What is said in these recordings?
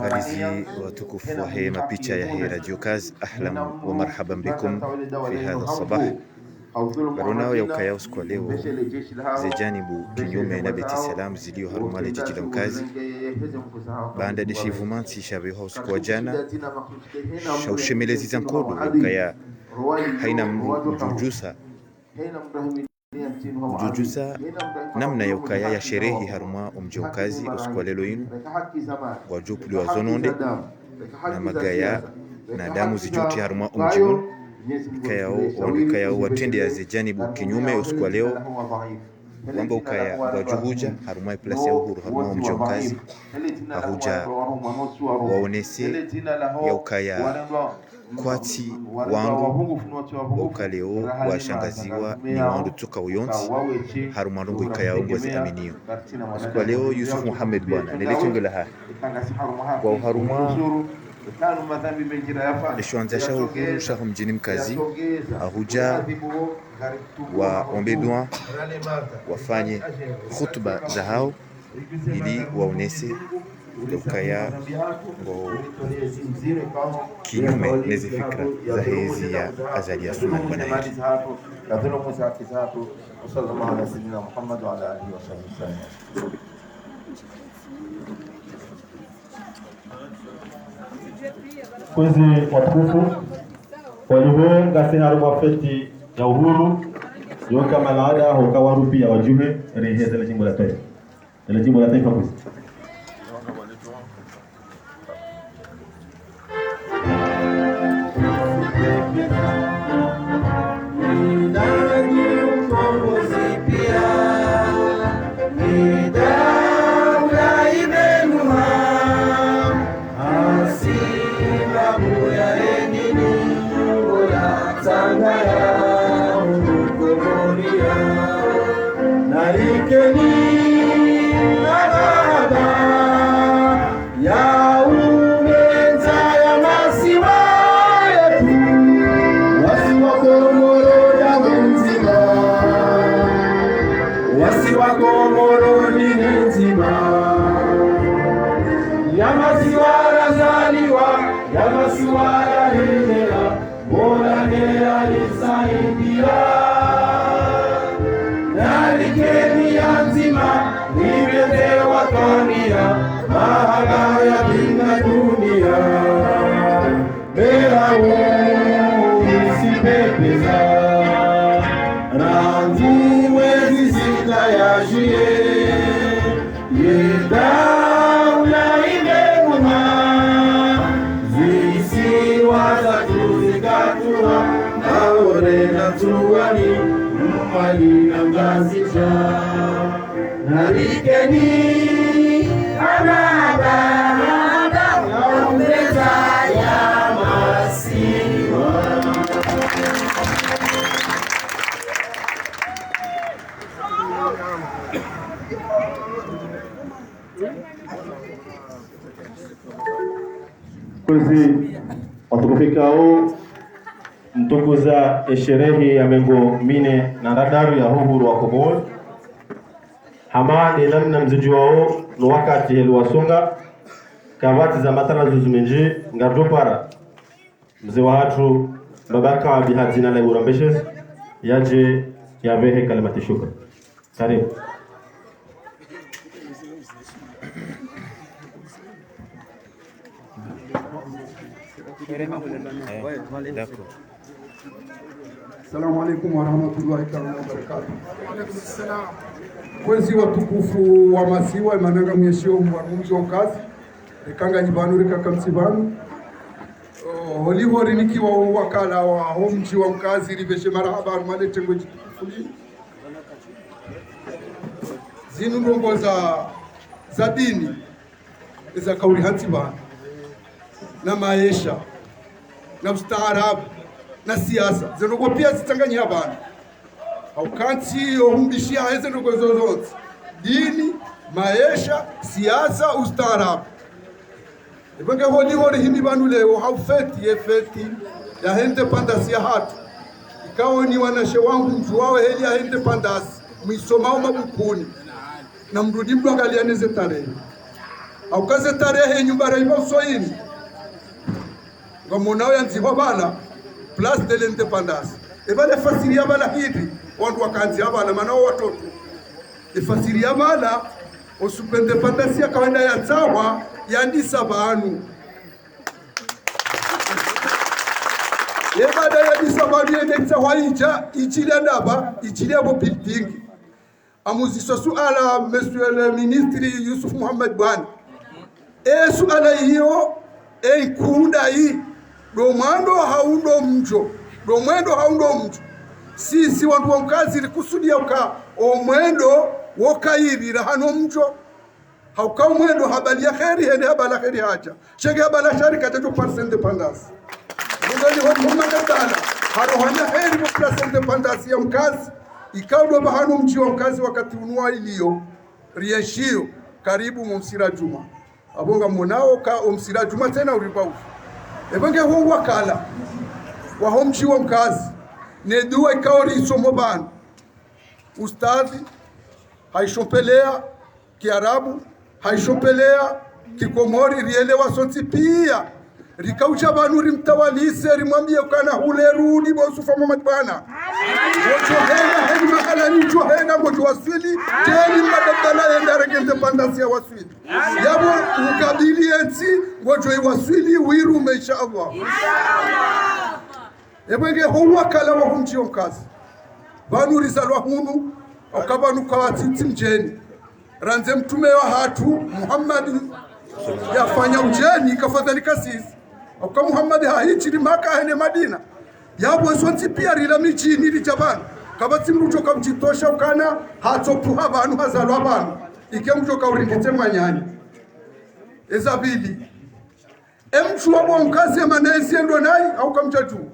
Waangalizi watukufu wa hema picha ya hii Radio Kaz, ahlan wa marhaban bikum fi hadha sabah. Barunao ya ukaya usiku wa leo zijanibu kinyume na beti salam zilio harumale jiji la Mkazi baada ya shivumansi shabeho usiku wa jana shaushemelezi za nkodo ukaya haina mjujusa namna ya ukaya ya sherehi haruma umje Mkazi usiku wa lelo inu wajupuli wa zononde na magaya na damu zijuti haruma umje unu ikayao watende ya zijanibu kinyume usiku wa leo wamba ukaya wajuhuja haruma plasi ya uhuru haruma umje Mkazi hahuja waonese ya ukaya kwati wangu ukaleo washangaziwa ni wandu tuka uyonsi haruma rungu ikaya ungozi aminio usiku wa leo Yusuf Muhammad bwana nilitungela haa kwa haruma eshuanza uhuru shahu mjini Mkazi ahuja wa ombedwa wafanye khutba za hao ili waonese ukaya kinyume nezi fikra za hezi ya azali ya suna bwana hili. Kwezi watukufu waliwe ngasi haruma feti ya uhuru yoka malada hoka warupi ya wajuhe reheza la jimbo la taifa. La jimbo la taifa kwezi. Kwezi watukufikao mtukuza sherehe ya mengo mine na radaru ya uhuru wa Komoro hama ni namna mziji wao no wakati helu wasonga kavati za matala zuzumenji ngardopara mzee wa hatu babaka wa bihazina la urambeshes yaje yavehe kalimati shukra. Karibu. Assalamu alaikum wa rahmatullahi wa barakatuh. Kwezi watukufu wa masiwa mananga mweshio mwarumzi wa Mkazi ekanga jibanu rika kamsibanu holihori nikiwa wakala wa homji wa Mkazi riveshe marahaba arumale tengo jikufuli zinu ndongo za dini za kauli hansibanu na maisha na ustaarabu na siasa zenogo pia zitanganya abantu au kanti yohumbishia heze ndogo zozote dini maisha siasa ustaarabu ibenge holi himi banu leo haufeti yefeti ya hende pandasi ya hatu ikawa ni wanashe wangu mtu wawe heli ya hende pandasi mwisomao mabukuni na mrudi mdu angalianeze tarehe au kaze tarehe nyumbara ima usoini ngamonao yanziwa bala place de l'indépendance ebale fasiria bala hivi wandu wakanzia bala manao watoto ifasiria bala osupendependence ya kawaida ya tsawa yandisa banu yebada yandisa banu yendetsa waija ichilia ndaba ichilia bo building amuziso suala monsieur le ministre Yusuf Mohamed Bwana suala hiyo kunda hii do mwendo haundo mjo do mwendo haundo mjo sisi wandu wa mkazi likusudia uka omwendo wokairira hano mjo hauka mwendo habali ya kheri hende habala kheri haja shege habala sharika tato place independence ngani ho mmakatala harohanya kheri mu place independence ya mkazi ikaudo bahano mji wa mkazi wakati unua iliyo rieshio karibu mumsira juma abonga monao ka umsira juma tena ulipau ebenge ho wakala wa homchi wa mkazi ne dua ikaori isomo bana ustadhi haishompelea Kiarabu haishompelea Kikomori rielewa sonti pia rikaucha banu rimtawalise rimwambie kana hule rudi bosufa Muhammad Bwana wocho hena heni mahala nicho hena ngojo waswili teni madabala yenda regente pandasi ya waswili yabo ukabili ensi ngojo iwaswili wiru meisha Allah ebenge huwa kala wa humchio mkazi banu risalwa hunu akabanu kawatiti mjeni ranze mtume wa hatu Muhammad yafanya ujeni kafadhalika sisi aka Muhammad haichiri Maka hene Madina yabo sonti pia rila mijini lijabana kabati mrutoka mjitosha ukana hatopuha banu hazalwa banu ike mrutoka uringete manyani ezabili emchua wa mkazi emanezi endo nai au kamjaju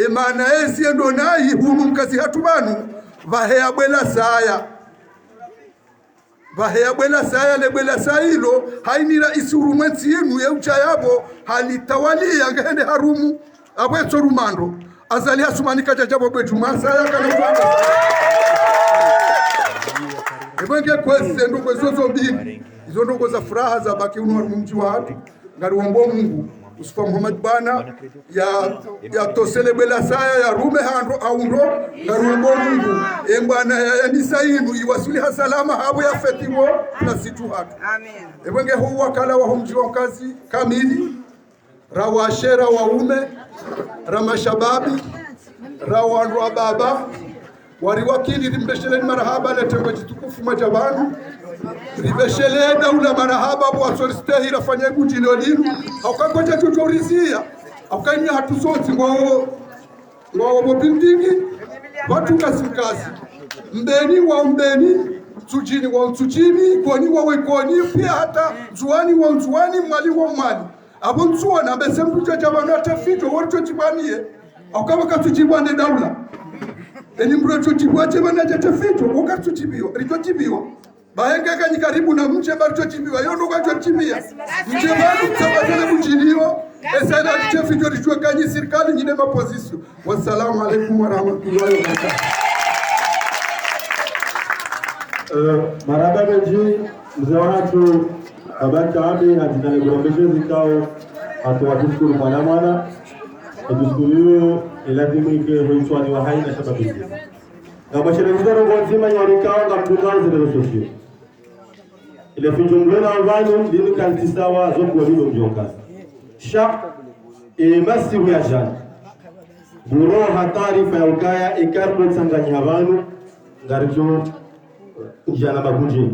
emanezi endo nai hunu mkazi hatu banu vahea bwela saya vahea bwela saya le bwela sailo hainira isurumwensi yenu ya ucha yabo halitawalia ngende harumu abweto rumando azali hasumanika jajabo bwetu masaya kana kwanga ebenge kwese ndo kwezozo mbili izo ndo za furaha za baki uno mji wa hatu ngari wombo Mungu usifa Muhammad Bwana ya tosele bela saya ya rume hando aundo ngarumo Mungu bwana ya nisainu iwasuli hasalama habo ya fetiwo na situ hatu amen ebenge huwa kala wa humji wa mkazi kamili rawashera waume ramashababi rawandu wa baba wari wakili rimbeshele marahaba le tembe jitukufu majabanu ribeshele daula marahaba wa solisteh irafanya gujino linu akakoja tutorizia akanya hatusoti ngao bobindingi watu kazi mbeni wa mbeni tujini wa tujini koni wa koni pia hata zuani wa zuani mali wa mali abonzuwa na besembuja jabana tafito wote tibanie akaba katujibwane daula eni mrocho tibwache bana tafito wakatutibiwa ritotibiwa bahenga kanyi karibu na mche barito tibiwa yondo kwa tibia mche bado tabazana mjilio esana tafito ritwa kanyi serikali nyine mapozisio wassalamu alaikum wa rahmatullahi wa barakatuh maraba beji mzee watu babaka abi hatinale kuombeshe zikao atuwatushukuru mwana tushukuru iladimike hoitwani wa haina sababu na mashariki ndio nzima yorikao ngamdunga zile sosio ile fijumlena wanu dini kantisawa zoko lilo mjoka sha masi huyajana buro hatari fa ukaya ikarbo tsanganya abantu ngarjo jana magunji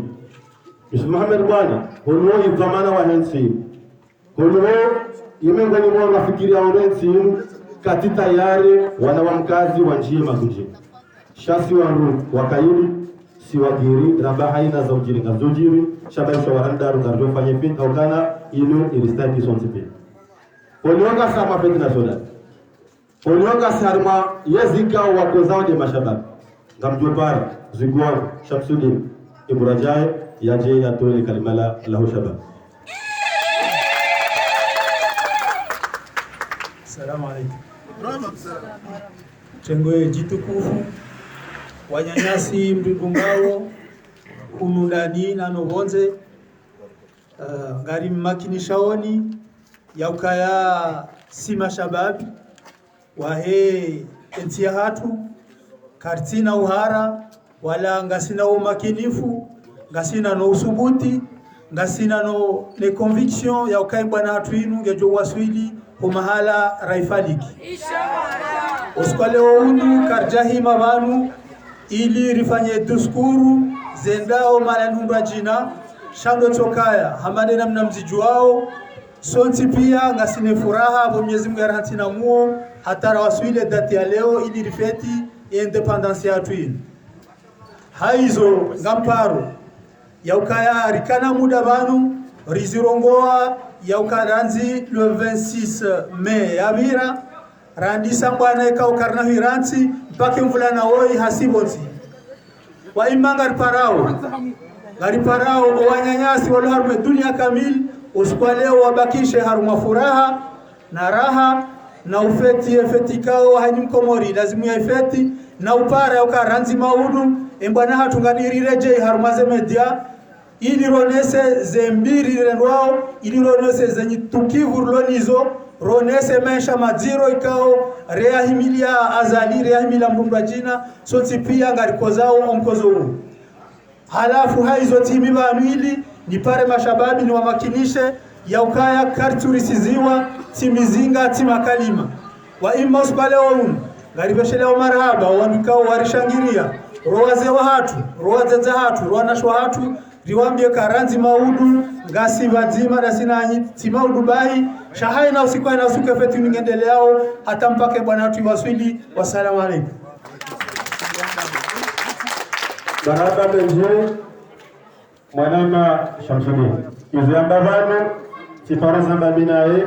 Muhammad Bwana hono idhamana wa hensi hono yemengani mwa nafikiri ya orensi kati tayari wana wa mkazi wa njie magunji shasi wangu wakaili si wagiri raba haina za ujiri na zojiri shabaisha warandaru garjo fanye pinta ukana inu iristaki sonsipi Olionga sama peti nasional Olionga sarma yezika wakozao de mashabab ngamjopari ziguan Shamsuddin Ibrajai yaje yatole kalimala lahu shabab. Assalamu alaikum. Tengoe jitukufu wanyanyasi mdungao unundani na nobonze ngari makinishaoni ya ukaya sima shababi wahe entia hatu kartina uhara wala ngasina umakinifu ngasina no usubuti ngasina no ne conviction ya ukai bwana hatu inu ngejo waswili kumahala raifaliki inshallah uskale undu karjahi mabanu ili rifanye duskuru zendao malanundwa jina shando chokaya hamane namna mzijuao sonti pia ngasine furaha kwa Mwenyezi Mungu arahatina muo hatara waswile dati ya leo ili rifeti ya independence ya twin haizo ngamparo ya ukaya rikana muda banu rizirongoa ya ukaranzi le 26 Mei yabira randi sambwana eka ukarna hiranti mpake mvulana woi hasiboti wa imanga riparao wanyanyasi wala harume dunia kamili usikwaleo wabakishe haruma furaha na raha na ufeti efetikao hani mkomori lazimu ya efeti na upara ukaranzi maudu embwana hatungadirireje harumaze media ili ronese zembiri renwao ili ronese zenye tukivu rulonizo ronese maisha madziro ikao rea himilia azali rea himilia mrundwa jina sonti pia ngarikozao omkozo halafu haizo timi banwili nipare mashababi ni wamakinishe ya ukaya karturisiziwa timizinga timakalima wa imos baleon garibesheleo marhaba wandukao warishangiria rowaze wa hatu rowaze hatu rowanashwa hatu riwambie karanzi maudu ngasi vazima na sinanyi timaudu bahi shahai na usiku na usiku fetu ningendeleao hata mpake bwana watu waswili. Wasalamu alaykum. Baraka benje mwanama Shamsudin izamba vanu sifara samba minae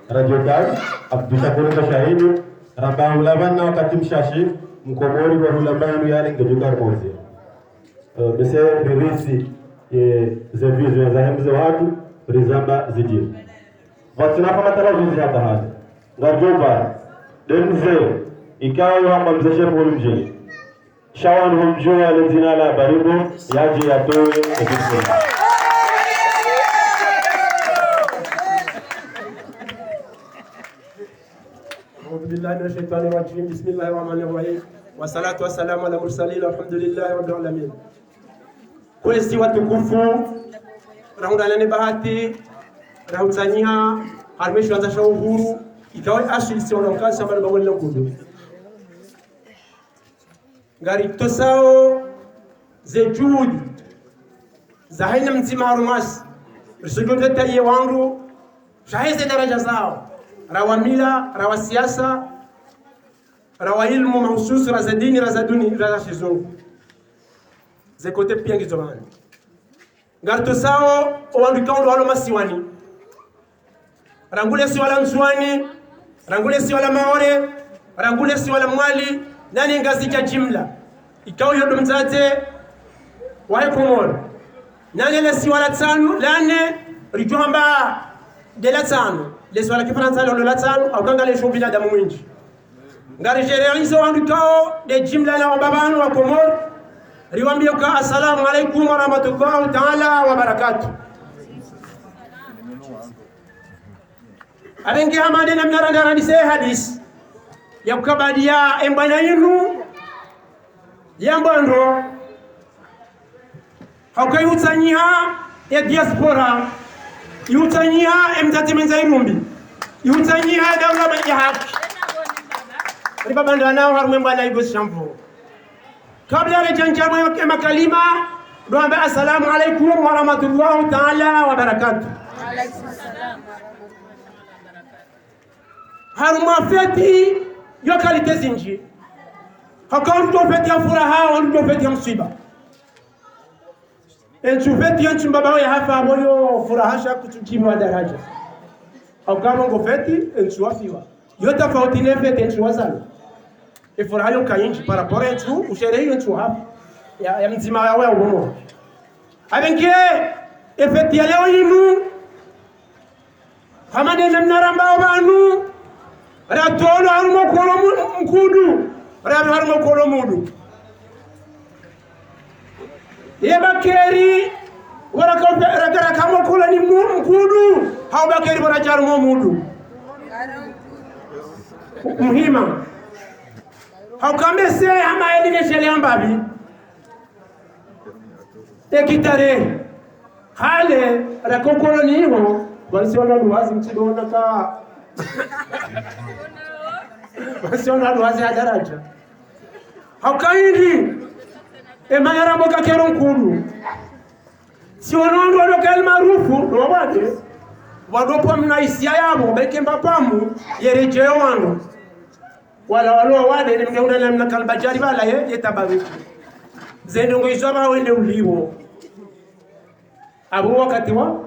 radio gaz abdushakur shahidi ramba ulabana wakati mshashi mkomori wa ulabana yale ngejuka moze bese revisi zevizo za hemzo watu rizamba zijir watina kama tarajuzi hata hada ngajoba denze ikawa hamba mzeshe polumje shawan humjua lezina la baribu yaji yatoe ebisi أعوذ بالله من الشيطان الرجيم بسم الله الرحمن الرحيم والصلاة والسلام على المرسلين والحمد لله رب العالمين. كل سوى تكفو رحمة الله bahati rahutania harmesho za shauhuru ikawa asili sio na ukasa bali bawali kudu ngari tosao ze juhudi za haina mzima harumas risujute taye wangu shaheze daraja zao rawa mila rawa siasa rawa ilmu mahususi raza dini raza duni raza shizungu zekote pia ngizomani ngarto sao owandukaundu walo masiwani rangule si wala mswani rangule si wala maore rangule si wala mwali nani ngazi cha jimla ikawa yodo mzate wae komor nani le si wala tano lane rijomba de la tano les wala kifaransa lo la tano au kanga le shobila damu mwingi ngari jerealizo wandukao de jimla na babanu wa komor riwambia ka assalamu alaykum wa rahmatullahi ta'ala wa barakatuh abengi hamade na mnarandara dise hadis ya kukabadia embana yinu yambondo hakai utanyia ya diaspora yutanyia emtati menza irumbi yutanyia dawla ya haki ribabanda nao harume mbala igo shampo kabla ya janjamo ya makalima doambe assalamu alaykum wa rahmatullahi ta'ala wa barakatuh. Haruma feti yo kalite zinji hakau to feti ya furaha on to feti ya msiba enchu feti enchu baba ya hafa moyo furaha kutujimu daraja au kama ngo feti enchu afiwa yo tofauti ne feti enchu wasana furaha yo kayinji para por enchu usherehi enchu hafa ya mzima ya wewe umo abenke feti ya leo yinu kama de namnaramba banu ratolo harimo kolo mkudu rabi harimo kolo mudu yeba keri wala ka rakara kamo kula ni mkudu haubakeri bora jarumo mudu muhima haukambe se ama elige shele ambabi ekitare hale rakokolo niho balisiona luwazi mtidona ka balisiona luwazi hadaraja haukaindi emayara moka kero mkudu si wanondo wadoka maarufu wabate wadopo mnaisia yabo bekemba pamu yerejeo wano wala walo wade ni mgeunda na mnakalbajari bala yetababi zendongo izaba wende uliwo abu wakati wa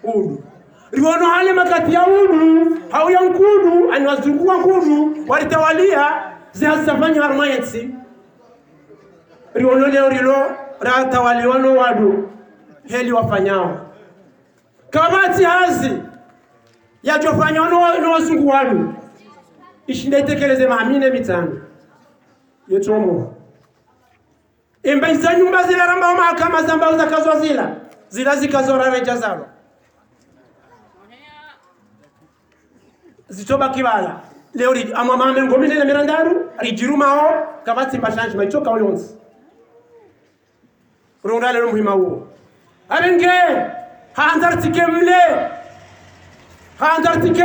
udu riwono hale makati ya udu hau ya mkudu anwazungua kudu walitawalia zihasafanya harmayensi riwono leo rilo ratawaliwano wadu heli wafanyao kamati hazi ya jofanyao no wazungu wadu ishindaitekeleze maamine mitano yetomo imbaisa nyumba zile rambao mahakama zambao zakazwa zila zikazora reja zalo zitoba kibala leo amamame ngomine na mirandaru rijirumao kamati mbashanji maitoka ulionzi rungale lo muhima huo abenge haandartike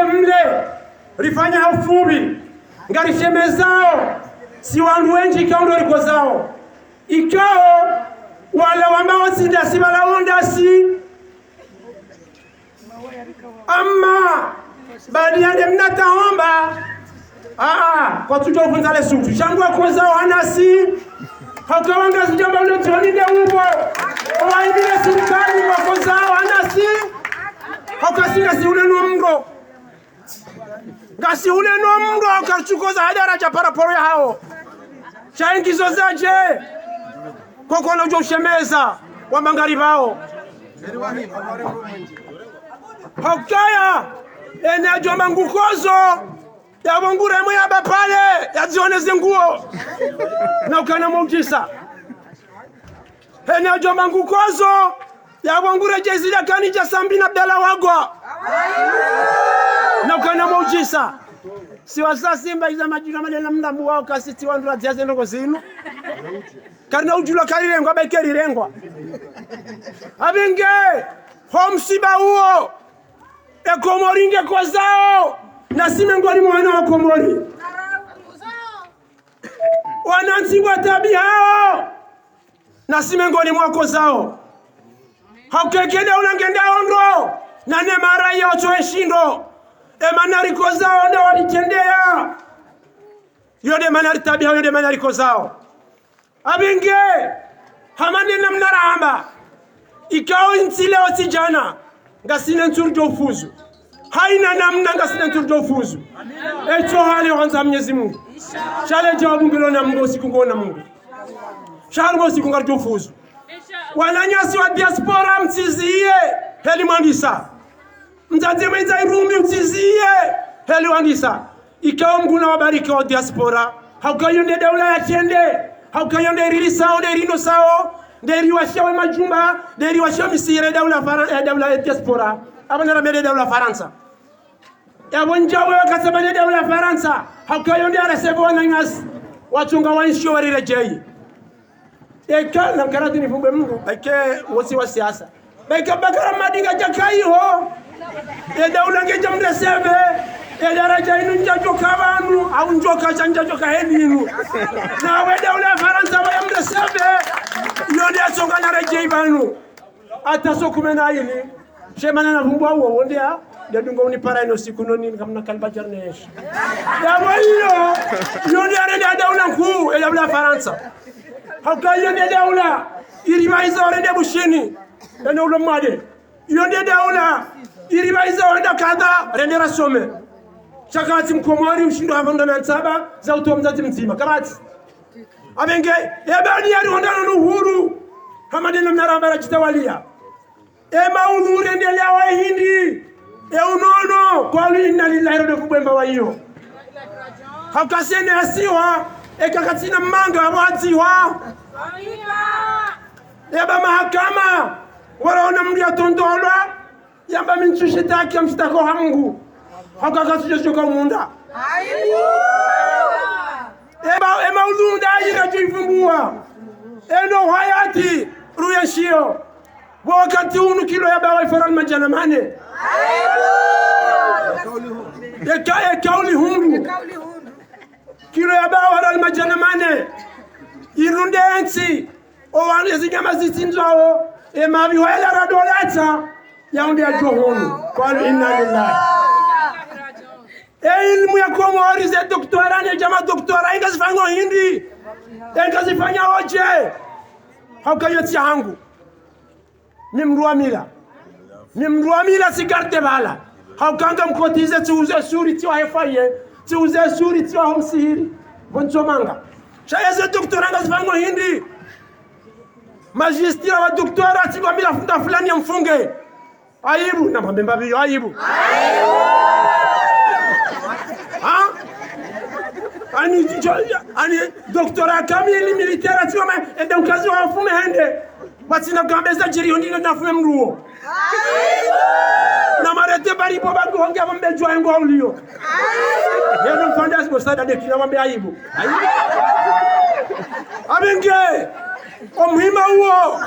mle rifanya hafubi ngari shemezao si wandu wenji ikao liko zao ikao wala wambao sindasi wala ondasi amma badi yande mnataomba kwa tujo ufunzale sutu shangua kwa zao anasi hakawanga zijamba ule tuoni de ubo waibile serikali wako zao anasi hakasinga si ule nomgo ngasi ule nomgo akachukoza hadara cha paraporo ya hao chaingizo zaje koko na ujo ushemeza wa mangari bao hakaya ene jomba ngukozo ya bongure mwe aba pale ya zioneze nguo na ukana mujisa ene jomba ngukozo ya bongure jezida kanija sambi na Abdalla wagwa na ukana mujisa si wasa simba iza majira manela mndamu wao kasiti wandu aziaze ndoko zinu karna ujula karirengwa baikeri rengwa abenge homsiba huo ekomoringe kwa zao na simengoni mwana wa komori wanansi wa tabia hao na simengoni mwako zao haukekede unangenda ondo na ne mara ya ochoe shindo emanari ko zao ndo walitendea yode manari tabia yode manari ko zao abenge hamane na mnaramba ikao ntile otijana ngasine nturjo ufuzu haina namna ngasine nturjo ufuzu echo hali wanza Mwenyezi Mungu chale jawabu ngilo na Mungu siku ngona Mungu chango siku ngarjo ufuzu wananyasi wa diaspora mtizie heli mwandisa mzazi mwenza irumi mtizie heli wandisa ikao mguna wabariki wa diaspora haukayonde daula ya chende haukayonde rili sao de rino sao deri washawe majumba deri washawe misire daula ya diaspora abana mede daula Faransa ya bonjawe wakasema daula Faransa hakayonde arasebo wananyasi wachunga wanisho warirejei eka na karati ni fumbe Mungu bake wosi wa siasa bake bakara madinga jakaiho daula ngeja mresebe daraja inu njajo kabanu au njoka chanjajo kahedinu na we daula Faransa wa mresebe yoni asonga na rejei banu ataso kumena yini shemana na vumbwa wo wondia ndungo unipara ino siku noni kamna kalba jarnesh dabo hiyo yoni arenda daula nkuu daula Faransa hakayo ne daula iribaiza orende bushini ene ulo made yoni daula iribaiza orenda kada rende rasome chakati mkomori mshindo havanda na nsaba za utomzaji mzima karati abenge ebani yari ondano nuhuru hamadena mnaramba jitawalia maudhure ndelea wa hindi unono kwa inna lillahi wa kubemba wa hiyo hakasene asiwa ekakatina manga waziwa eba mahakama waraona mlia tondolwa yamba minchushitaki amstako hangu hakakatujojoka munda ema ulunda ajira juifumbua eno hayati ruyashio wakati unu kilo ya bawa ifaral majana mane kauli hundu kilo ya bawa ifaral majana mane irunde ensi owan ezinyama zitinzao ema biwela radolata yaunde ya johonu kwa inna lillahi ilmu ya komori ze doktora ne jama doktora inga zifanya hindi inga zifanya oje hakayoti hangu nimruamila sigarte bala hakanga mkotize tuuze suri tiwa hefaye tuuze suri tiwa homsihiri bonchomanga shaya ze doktora inga zifanya hindi magistira wa doktora tiwa mila funda fulani ya mfunge aibu na mbemba biyo aibu ani doktora kamili militaire ati wama enda mkazi wa mfume hende watina gambeza jiri ondino na fume mruo na marete bari po bangu honge wambe jwa ngo ulio yendo mfandas bo sada de kina wambe aibu abenge omuhima huo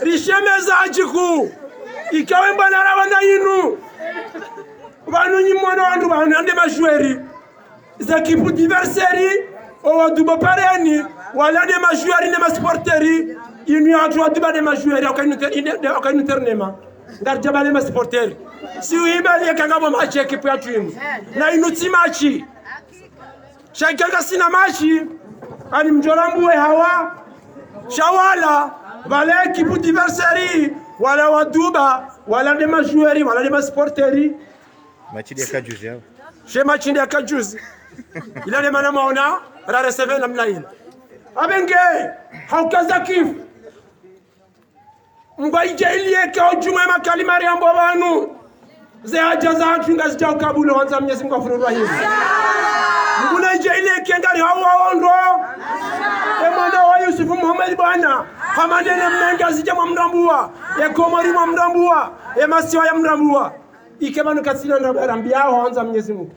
rishemeza ajiku ikawe mbanara wana yinu banu nyimwana wandu banande majweri za kipu diverseri o dubo pareni wala de majweri ne masporteri inu atu duba de majweri okainuternema ngar jabale masporteri si uibali yakangabo machi ekipu ya timu na inuti machi shakanga sina machi ani mjorambuwe hawa shawala wala ekipu diverseri wala waduba wala de majweri wala de masporteri Machidi ya kajuzi yao. She machindi ya kajuzi. Ila de mana maona ra receive namna ile. Abenge haukaza kifu. Mbaije ilie ka ujuma makalimari ambo banu. Ze ajaza chunga sija kabula wanza Mwenyezi Mungu afuru rahim. Mbuna ije ilie kendari hawa ondo. Emanda wa Yusuf Muhammad bana. Hamadene mmenga sija mwamdambua. Komori mwamdambua. Masiwa ya mdambua. Ikebanu katsina ndabarambia hanza Mwenyezi Mungu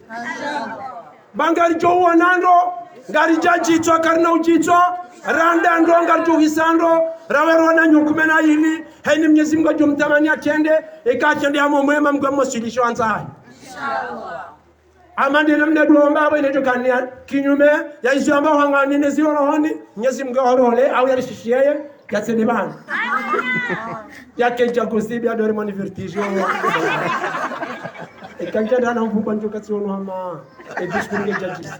bangari jowo nando ngari jajitwa karna ujitwa randa ndo ngari johisando rawero na nyukumena hili haini Mwenyezi Mungu jomtamani akende ekachende amo mwema mgwa mosilisho anza inshallah amande namne duomba abo ile tokania kinyume ya izo ambao hangani ne ziro rohoni Mwenyezi Mungu horole au yarishishie yatsende bana yake jakusibi adore moni vertige ekanja dana mfuko njoka tsionu hama ediskuringe judges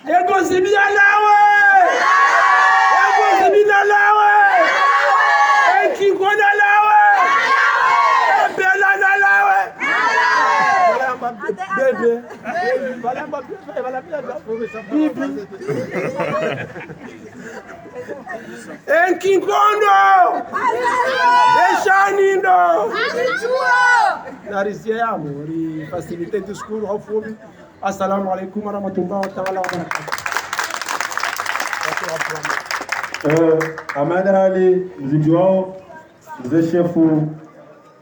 ego zibia lawe ekingona lawe bela na lawe bebe balamba bebe balamba bibi enkingondo eshanindo narizia ya muri facilité discours hofumi assalamu alaykum warahmatullahi ta'ala wabarakatuh Amada Ali mziji wao mzee shefu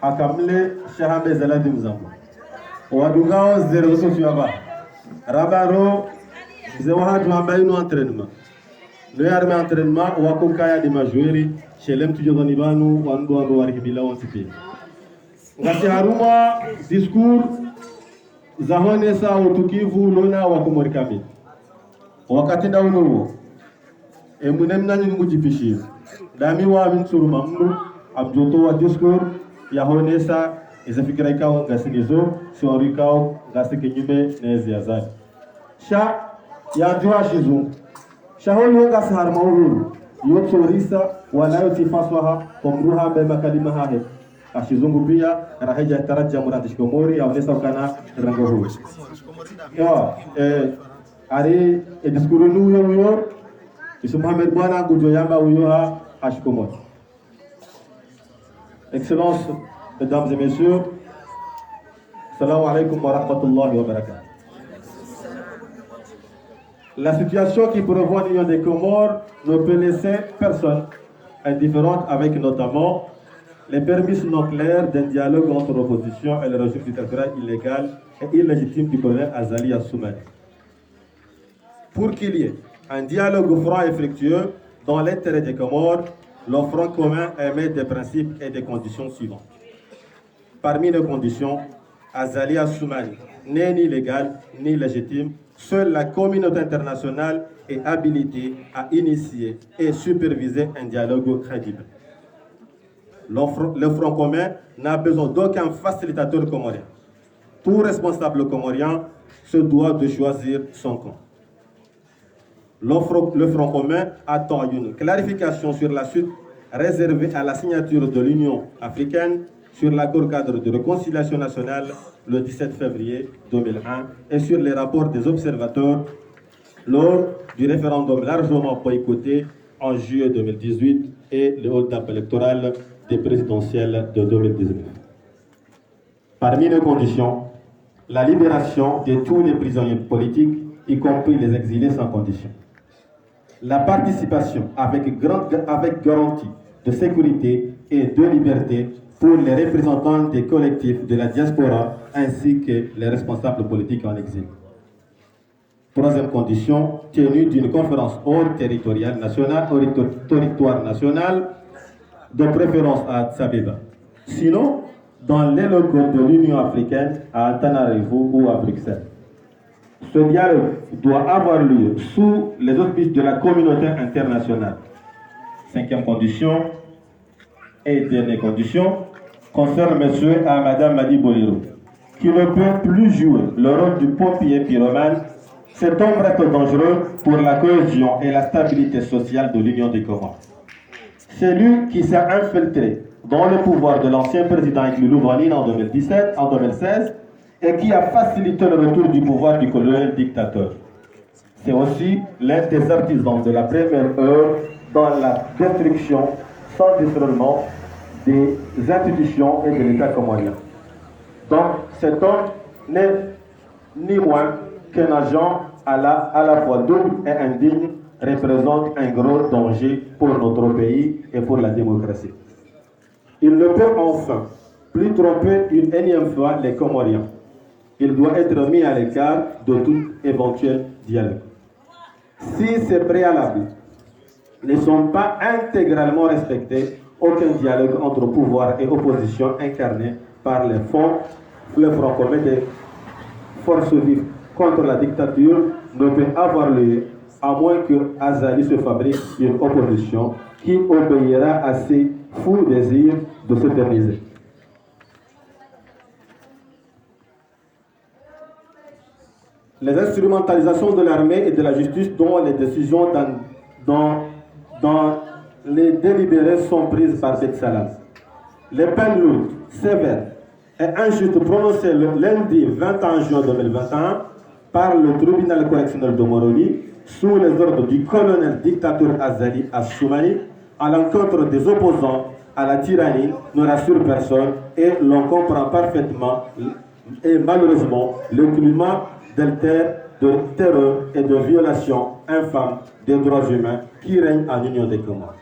akamle shahabe zaladi mzambo wadungao zero sotu yaba rabaro mzee wahatu ambaye no entraînement no yarme entraînement wako kaya di majweri shelem tujodoni banu wandu wandu warihibila wansipi ngati haruma discours zahone sa utukivu lona wakumorikami wakati ndauno emunemna nyungu jipishi dami wa binsuru mamnu abjoto wa discours ya honesa izafikira ikao ngasinizo siorikao ngasike nyume nezi azali sha ya jua shizu shahoni wonga sahar mawuru yotsorisa wala yotifaswaha komruha be makalima hahe ashizungu pia rahaja taraja muradish komori ya honesa kana rango hu yo ari diskuru nu yo Isu Mohamed Bwana Gujoyamba Uyoha Hashkomot. Excellences, Mesdames et Messieurs, Assalamu alaikum wa rahmatullahi wa barakatuh. La situation qui prévoit l'Union des Comores ne peut laisser personne indifférente avec notamment les permis non clairs d'un dialogue entre l'opposition et le régime dictatorial illégal et illégitime du colonel Azali Assoumani. Pour qu'il y ait un dialogue franc et fructueux dans l'intérêt des Comores, le Front commun émet des principes et des conditions suivantes. Parmi les conditions, Azali Assoumani n'est ni légal ni légitime. Seule la communauté internationale est habilitée à initier et superviser un dialogue crédible. Le Front commun n'a besoin d'aucun facilitateur comorien. Tout responsable comorien se doit de choisir son camp. Le Front commun attend une clarification sur la suite réservée à la signature de l'Union africaine sur l'accord cadre de réconciliation nationale le 17 février 2001 et sur les rapports des observateurs lors du référendum largement boycotté en juillet 2018 et le hold-up électoral des présidentielles de 2019. Parmi les conditions, la libération de tous les prisonniers politiques, y compris les exilés sans condition. La participation avec garantie de sécurité et de liberté pour les représentants des collectifs de la diaspora ainsi que les responsables politiques en exil. Troisième condition, tenue d'une conférence hors territoriale nationale, hors territoire national, de préférence à Addis Abeba. Sinon, dans les locaux de l'Union africaine à Antananarivo ou à Bruxelles. Ce dialogue doit avoir lieu sous les auspices de la communauté internationale. Cinquième condition et dernière condition concerne M. et Mme Madi Boliro, qui ne peut plus jouer le rôle du pompier pyromane. Cet homme reste dangereux pour la cohésion et la stabilité sociale de l'Union des Comores. C'est lui qui s'est infiltré dans le pouvoir de l'ancien président Iglilou Vanine en 2016 et qui a facilité le retour du pouvoir du colonel dictateur. C'est aussi l'un des artisans de la première heure dans la destruction sans discernement des institutions et de l'État comorien. Donc cet homme n'est ni moins qu'un agent à la fois double et indigne, représente un gros danger pour notre pays et pour la démocratie. Il ne peut enfin plus tromper une énième fois les Comoriens. Il doit être mis à l'écart de tout éventuel dialogue. Si ces préalables ne sont pas intégralement respectés, aucun dialogue entre pouvoir et opposition incarné par le Front commun des forces vives contre la dictature ne peut avoir lieu à moins que Azali se fabrique une opposition qui obéira à ses fous désirs de s'éterniser. Les instrumentalisations de l'armée et de la justice dont les décisions dans les délibérés sont prises par cette salle. Les peines lourdes, sévères et injustes prononcées le lundi 21 juin 2021 par le tribunal correctionnel de Moroni sous les ordres du colonel dictateur Azali Assoumani à l'encontre des opposants à la tyrannie ne rassure personne et l'on comprend parfaitement et malheureusement le climat de terreur et de violation infâme des droits humains qui règne en Union des Comores.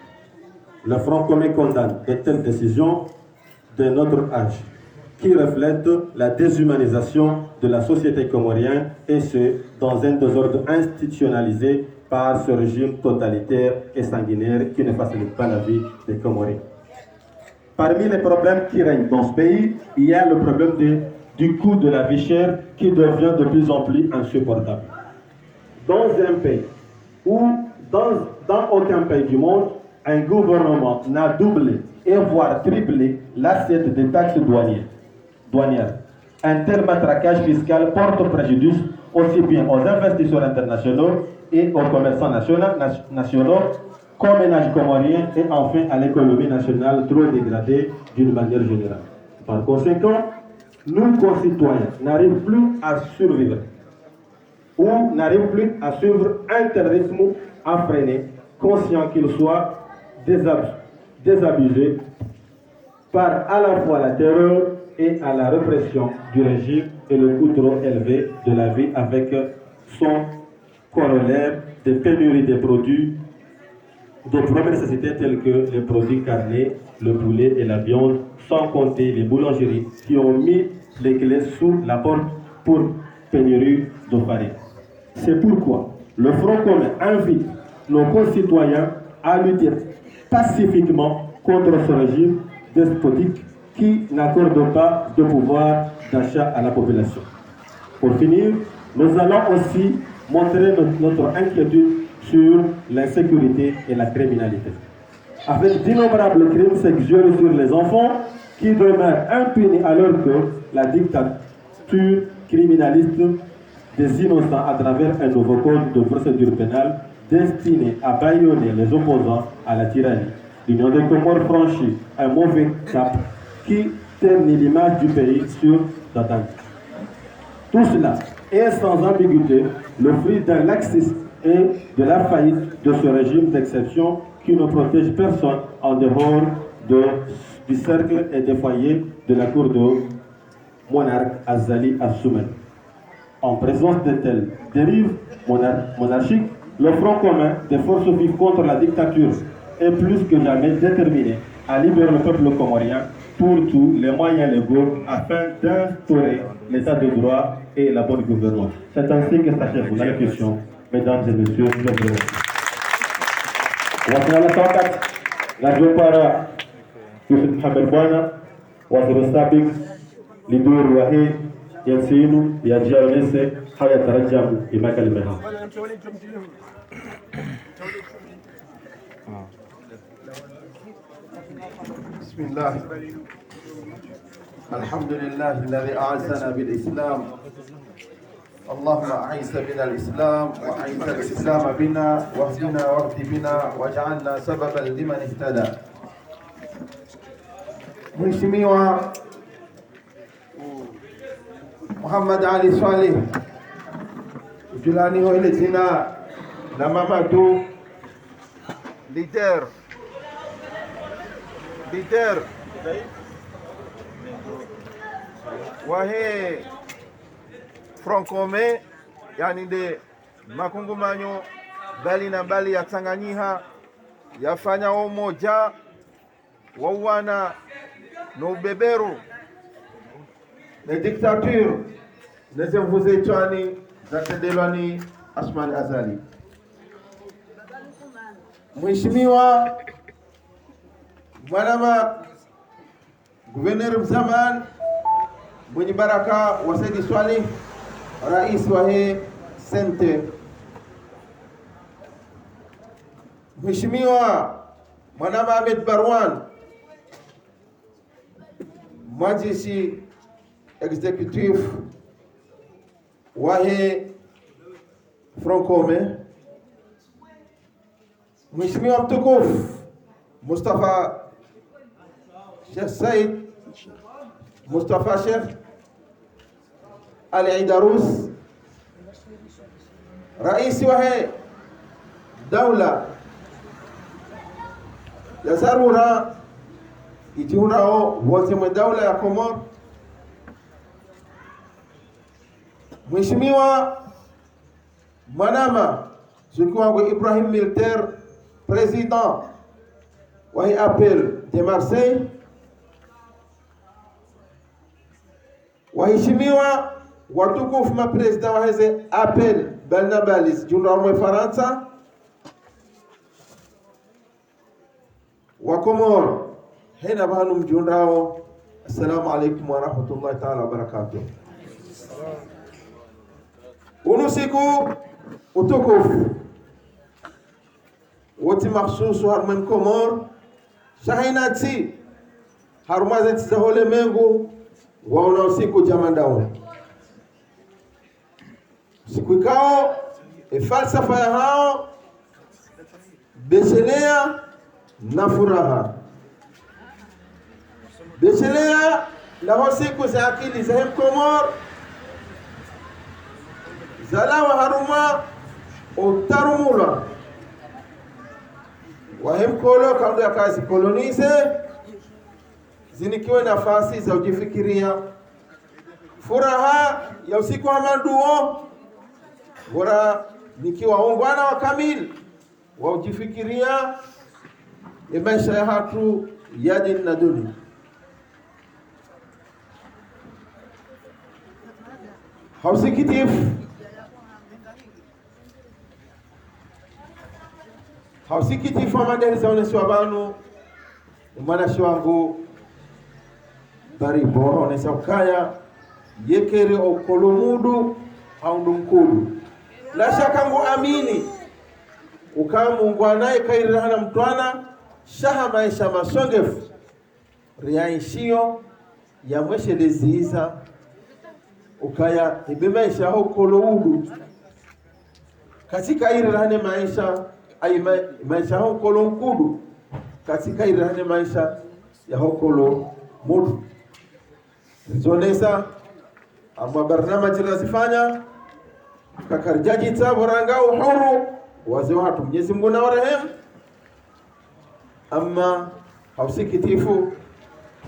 Le Front commun condamne de telles décisions de notre âge qui reflètent la déshumanisation de la société comorienne et ce, dans un désordre institutionnalisé par ce régime totalitaire et sanguinaire qui ne facilite pas la vie des Comoriens. Parmi les problèmes qui règnent dans ce pays, il y a le problème du coût de la vie chère qui devient de plus en plus insupportable. Dans un pays où, dans aucun pays du monde, un gouvernement n'a doublé et voire triplé l'assiette des taxes douanières. Un tel matraquage fiscal porte préjudice aussi bien aux investisseurs internationaux et aux commerçants nationaux qu'aux ménages comoriens et enfin à l'économie nationale trop dégradée d'une manière générale. Par conséquent, nos concitoyens n'arrivent plus à survivre ou n'arrivent plus à suivre un tel rythme effréné, conscient qu'il soit désabusé par à la fois la terreur et à la répression du régime et le coût trop élevé de la vie avec son corollaire de pénurie des produits de première nécessité tels que les produits carnés, le poulet et la viande, sans compter les boulangeries qui ont mis les clés sous la porte pour pénurie de farine. C'est pourquoi le Front commun invite nos concitoyens à lutter pacifiquement contre ce régime despotique qui n'accorde pas de pouvoir d'achat à la population. Pour finir, nous allons aussi montrer notre inquiétude sur l'insécurité et la criminalité. Avec d'innombrables crimes sexuels sur les enfants qui demeurent impunis alors que la dictature criminaliste des innocents à travers un nouveau code de procédure pénale destiné à bâillonner les opposants à la tyrannie. L'Union des Comores franchit un mauvais cap qui ternit l'image du pays sur Dadagne. Tout cela est sans ambiguïté le fruit d'un laxisme et de la faillite de ce régime d'exception qui ne protège personne en dehors du cercle et des foyers de la cour de monarque Azali Assoumen. En présence de telles dérives monarchiques, le Front commun des forces vives contre la dictature est plus que jamais déterminé à libérer le peuple comorien pour tous les moyens légaux afin d'instaurer l'état de droit et la bonne gouvernance. C'est ainsi que s'achève la question, mesdames et messieurs. La para Yusuf Mohamed Bwana, waziri sabik, Liduru Wahi, Yansinu, Yajia Onese, Haya Tarajamu, Imaka Limeha. بسم الله الحمد لله الذي أعزنا بالإسلام اللهم أعز بنا الإسلام وأعز الإسلام بنا واهدنا واهد بنا واجعلنا سببا لمن اهتدى. Mheshimiwa Muhammad Ali Swaleh Julani ile jina la mama tu leader wahe Front commun, yani de makungumanyo bali na bali ya Tanganyika yafanya umoja wauana na ubeberu na diktature nezemvuze chani zatendelwani Asman Azali. Mheshimiwa Mwanama Gouverneur Mzaman mwenye baraka wa Saidi Swaleh rais wa Sente. Mheshimiwa Mwanama Ahmed Barwan Majlisi Executive wa Front commun. Mheshimiwa mtukufu Mustafa Sheikh Said Mustafa Sheikh Ali Aidarus rais wa daula ya Zarura itiunao wote mwa daula ya Komor. Mheshimiwa Mwanama Zukiwangu Ibrahim Militaire président wa appel de Marseille. Waheshimiwa watukufu mapresident wa hizi appel Balnabalis junda wa Faransa wa Komoro hena bahanu mjundao. Assalamu alaikum wa rahmatullahi ta'ala wa barakatuh. Unusiku utukufu wote mahsusu harman Komor shahinati harumazeti za hole mengu waona usiku jamandao siku ikao falsafa ya hao beshelea na furaha beshelea la siku za akili za Komor zalawa haruma utarumula wahemkolo kando ya kazi kolonize zinikiwe nafasi za ujifikiria furaha ya usiku wa manduo bora nikiwa ungwana wa kamili waujifikiria maisha ya hatu ya dini na dunia. Hausikitifu amadeli zaonesi wabanu mwanashi wangu baribo onesa ukaya yekere okolumudu haundu mkudu la shaka ngu amini ukamungwa naye kairihana mtwana shaha maisha masongefu riaishio ya mweshe leziza ukaya ibe maisha okolomudu katika irihane maisha ay maisha hokolo mkudu katika irihane maisha ya hokolo mudu zonesa amma barnamaji razifanya kakarjaji taboranga uhuru wazee watu Mwenyezi Mungu na warehemu. Amma hausikitifu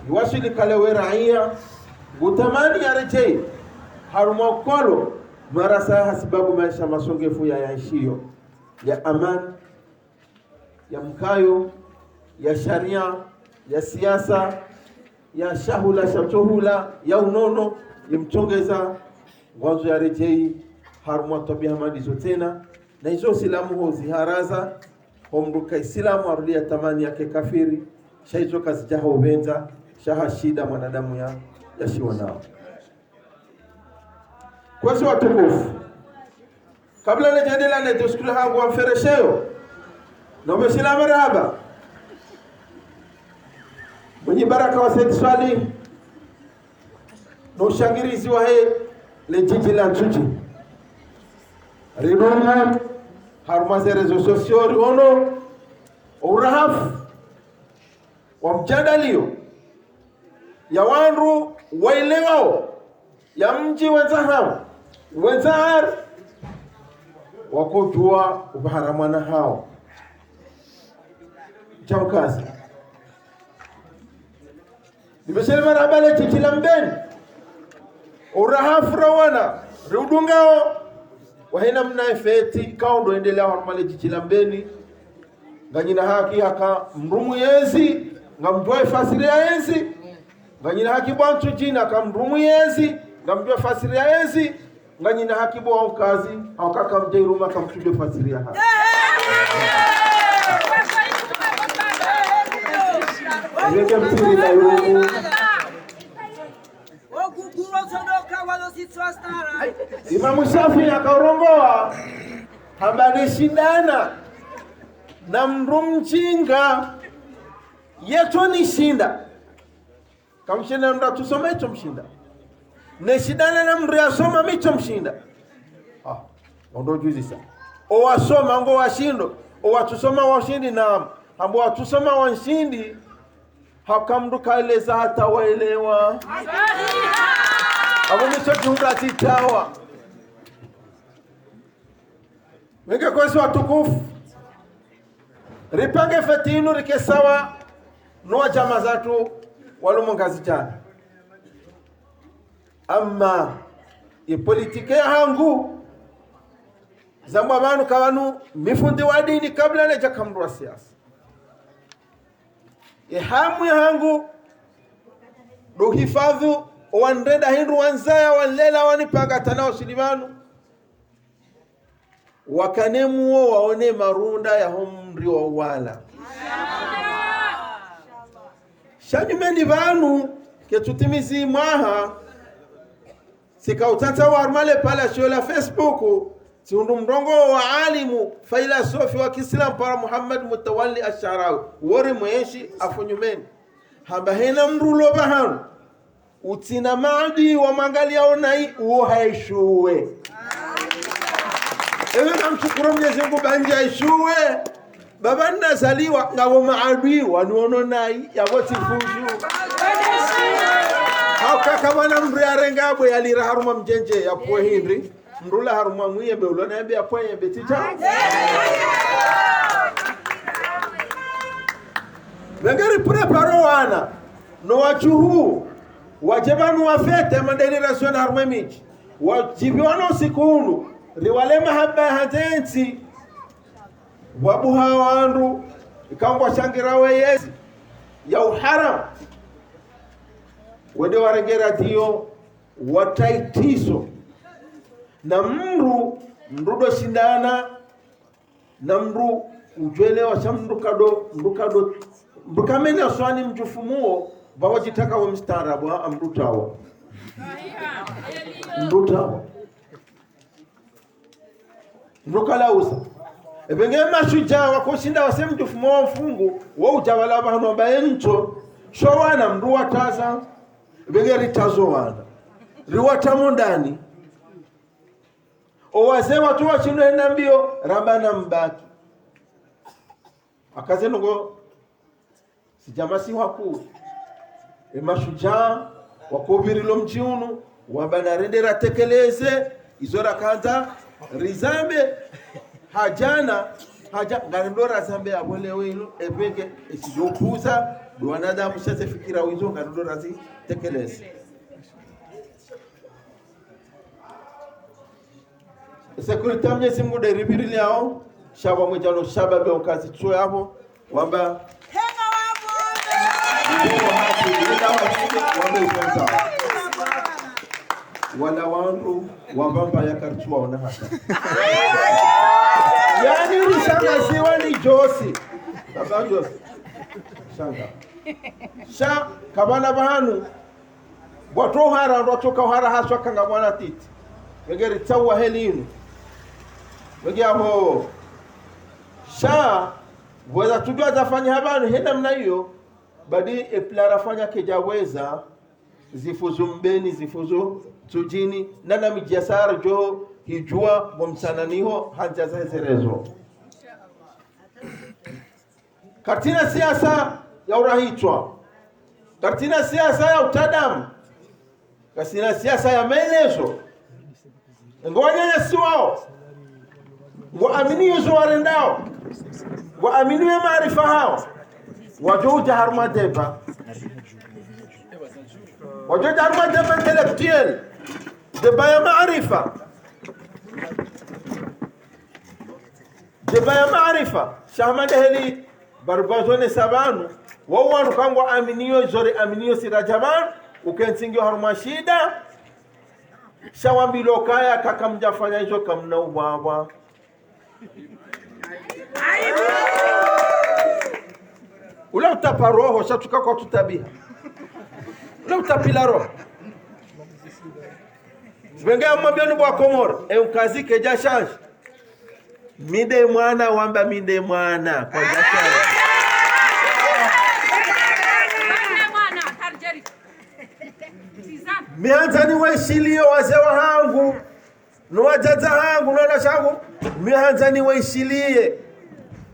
iwashili kale we raia utamani ya rejei harumokolo marasa hasibabu maisha masongefu ya yaishio ya amani ya mkayo ya sharia ya siasa ya shahula shatohula ya unono imchongeza mwanzo ya rejei harumwa tabia madizo tena na hizo silamu ho ziharaza homruka islamu arulia tamani yake kafiri shaizo kazi jaha ubenza shaha shida mwanadamu ya shiwa nao. Kwa si watukufu, kabla nejaendela na deskuli hangu wa mferesheo na umeshila marahaba mwenye baraka wa Said Swali na ushangirizi wa he le jiji la Nchuchi rinumu harumaze rezo sosiori ono urahafu wa mjadalio ya wanru wailewao ya mji wenzahao wenzahar wakujua ubaharamana hao chamkazi nimeshele marabale chichila mbeni urahafu rawana riudungao wahina mna feti kaundo endelea harumale chichila mbeni nganyina haki haka mrumu yezi ngamjua fasiri ya yezi nganyina haki bwanchu jina kamrumu yezi ngamjua fasiri ya yezi nganyina haki bwa ukazi akaka mjairuma kamtuje fasiri ya haki Yeke mtiri la yumu Imamu Shafi akarongoa hambane shindana na mrumchinga yeto ni shinda kamshinda mda tusoma yeto mshinda ne shindana na mru ya soma micho mshinda ondo juzi sa o wasoma ngo washindo o watusoma washindi na ambo watusoma wanshindi hakamruka eleza hata waelewa abo micho jumla titawa Menge kwa swa tukufu ripange fetinu rikesawa noa jama zatu walumongazi jana amma ipolitike hangu zambu abanu kawanu mifundi wa dini kabla leja kamrua siasa hamu ya hangu duhifadhu wandreda hindu wanzaya wanlela wanipanga tanao silimanu wakanemuo waone marunda ya humri wa wala shanyumeni vanu ketutimizi mwaha sika utata wa armale pala shola Facebook siundu mrongo wa alimu filosofi wa Kiislamu para Muhammad Mutawalli Asharawi wori mweshi afunyumeni hamba hena mrulo bahanu utina maadi wa mangalia onai uo haishuwe ewe namshukuru Mwenyezi Mungu banja ishuwe baba nazaliwa ngabo maadui wanuono nai yaboti fushu kaka bana mri arengabo yalira haruma mjenje ya poe hindri mrula haruma mwiye beulo na embe ya poe embe tita Wengeri preparo wana no wachuhu wajebanu wafete mandeni rasyon haruma miji wajibiwano sikunu riwale mahaba hatensi wabuha wandu ikangwa shangirawe yezi ya uharam wede waregera tiyo wataitiso na mrudo shindana na mru ujwelewa sha mrukado mrukamene aswani mjufumuo bawajitaka wa mstarabu amrutawa mrukalausa ebenge mashujaa wakoshinda wase mjufumuo wa mfungu wa utawala bahanu ambaye ncho showana mruwa taza ebenge ritazo wana riwatamo ndani owaze watu wachino ena mbio rabana mbaki akazenongo sijamasi waku emashujaa wakobirilo mjiunu wabanarendera tekeleze izora kanza rizambe haja ngarindora zambe abolewe ilo ebeke esijokuza wanadamu shase fikira wizo ngarindora zi tekeleze security Mwenyezi Mungu deribiri yao shaba mwijano shaba be okazi tso yabo wamba henga wabo wala wandu wambamba ya karchua ona hata yani ushanga siwa ni Josi baba Josi shanga kabana bahanu watu hara watoka hara haswa kanga mwana titi wegeri tawa helinu wegi hapo weza tujua zafanya habari henda mna hiyo badi eplara fanya kejaweza zifuzu mbeni zifuzu tujini nana mijasara jo hijua bomsananiho hanja zerezo katina siasa ya urahitwa katina siasa ya utadamu katina siasa ya maelezo ngwanya siwao waaminiwe zuwarendao waaminiwe maarifa hao wajuja harma deba intellectuel deba ya maarifa shahmada heli barbazone sabanu wawanu kangwa aminiyo zore aminiyo sirajaman ukensingyo harma shida shawambilo kaya kakamjafanya hizo kamna ubaba ula utapa roho shatuka kwa tutabia ula utapila roho zibengea mwabioni bwa komoro ukazi keja shanshi mide mwana wamba mide mwana kwa jashanshi mianza ni waishilio wazewa hangu nuwajaza hangu nona shangu mianza ni waishilie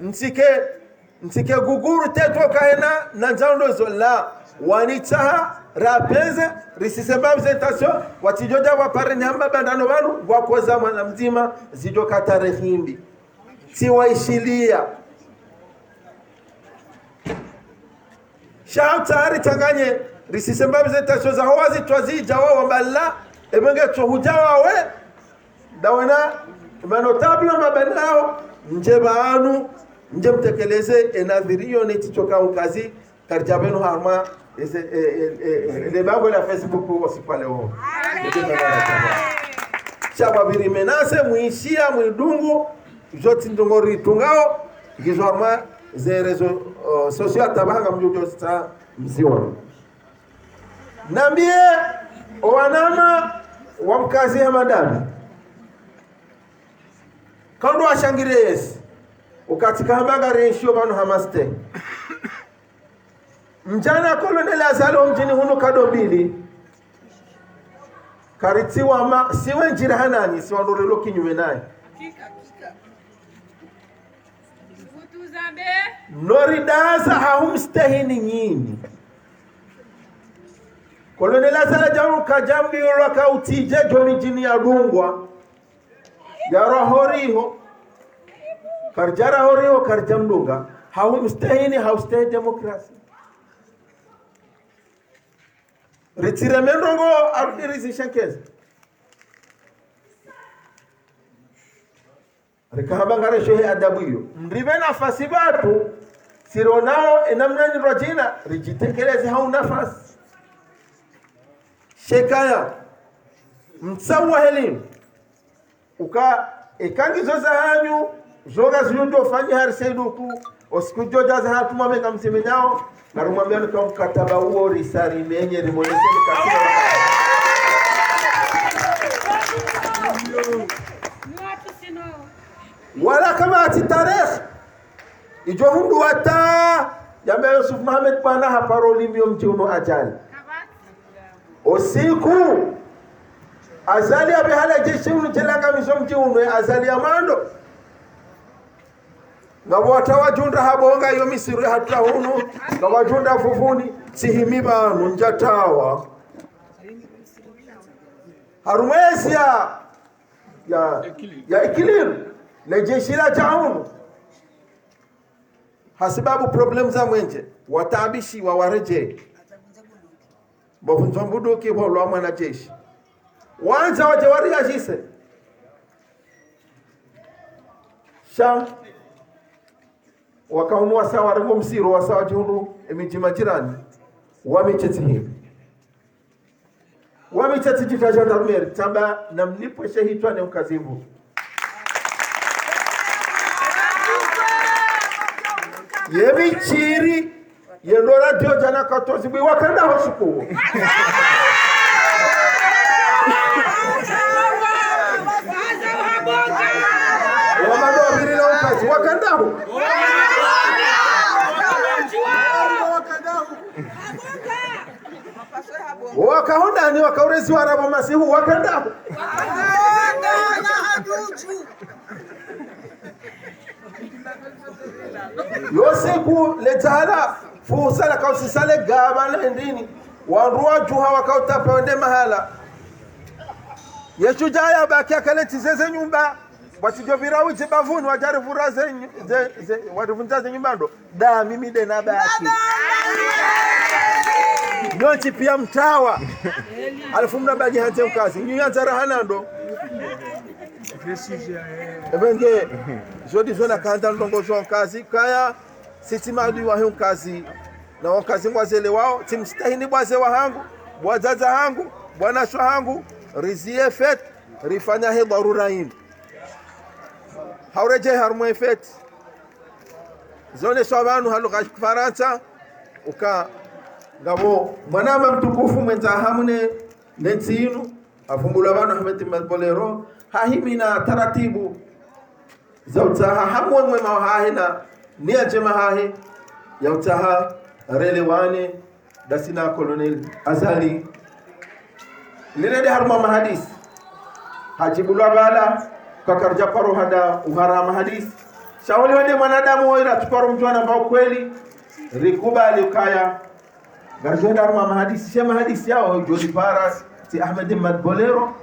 nsike guguru teto kaena na njandozo la wanitaha rapenze risisema presentation watijoja wapare nyamba bandano wanu wakoza mwana mzima zijo katare hindi si waishilia shautari tanganye risisema presentation za hawazi twazija wao mballa ebenge tohujawa we dawana manotable mabanao nje baanu nje mtekeleze enadhirio netichoka ukazi karjabeno harma le bango la Facebook wasipale wao chaba biri menase muishia mwidungu joti ndongori tungao gizorma ze rezo social tabanga mjojo sta mziwa nambie wanama wa mkazi ya madami kando ashangiresi ukatika hambaga reshio banu hamaste mjana kolonel azalo mjini hunu kado mbili karitiwa ma siwe njira hanani siwa nurelo kinyume naye noridaza haumstahini nyini kolonel azalo jamu kajambi ulwaka utije joni jini ya dungwa yara horiho karjara horiho karjamdunga haumstahini haustahi demokrasi retire mendongo arudirizi shankezi rikahambangare shohe adabu hiyo mrive nafasi batu sironao enamnani rajina rijitekeleze hau nafasi shekaya mtsawa helimu uka ikangizo za hanyu zoga ziundo fanyi harisaiduku osikujoja za hatu mwameka mseme nao na rumwambia nika mkataba huo risari menye rimonese nikasina wala kama ati tarehe ijo hundu wata jambe Yusuf Mohamed pana haparo limio mchiuno ajali usiku azali abehala jeshi unitelanga miso mchiuno azali ya mando nga watawajunda habonga yo misiru hata hunu nga wajunda fufuni sihimi banu njatawa harumezi ya ikilimu na jeshi la jaunu hasibabu problem za mwenje watabishi wa wareje mbuduki bolo mwana jeshi wanza waje wariyajise sha wakaunua sawa rengo msiro wa sawa junu emijima jirani wamechetihi wamechetihi gendarmerie tamba na mlipo shehitwa ne ukazivu yebi chiri yendora dio jana katozi bwi wakanda hosuku wamado birila ukazi wakanda ho wakahonda ni wakaurezi warabo masihu wakanda ho yosiku letala fusala kausisale gabana ndini wanruwa juha wakautapa wende mahala yeshujaya bakia kaleti zeze nyumba watijovira uche bavuni wajari vura wadivunjaze nyumbando da mimi dena baki nyonchi pia mtawa alifu mna bagi hante mkazi nyuyanza rahanando ebenge jodi zona kanda ndongo zwa kazi kaya sisi madu wa hiyo kazi na wakazi ngwazele wao timstahini bwaze wahangu bwazaza hangu bwana shwa hangu rizie fet rifanya he dharura hii haureje harmo fet zone shwabanu halu Faransa uka ngabo mwanama mtukufu mwenza hamune netsinu afungula bana Ahmed Madbolero hahimina taratibu za utaha hamwe mwema hahina nia jema hahi ya utaha relewane dasina Colonel Azali lilede harma mahadis hajibulwa bala kakarja paro hada uhara mahadis shawali wende mwanadamu waira tukaro mjwana mbao kweli rikubali ukaya garjenda harma mahadis shema hadis yao jodi paras ti Ahmed Madbolero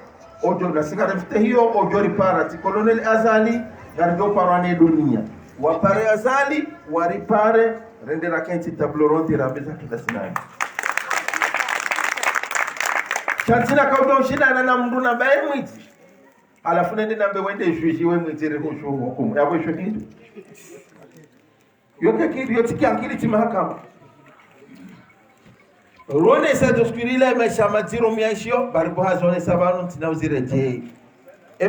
ojo na sigara mfite hiyo ojori para ti Colonel Azali garjo parane dunia wapare Azali waripare rendera kenti tabloronti rabeza kidasinani chantina kauto shina na mnduna bae mwiti alafu nende nambe wende juji we mwiti rehushu hukumu yabo shokidu yote kidu yotiki ankili ti mahakama rone sa doskirila maisha maziro miashio baribo hazone sabanu ntina uzireje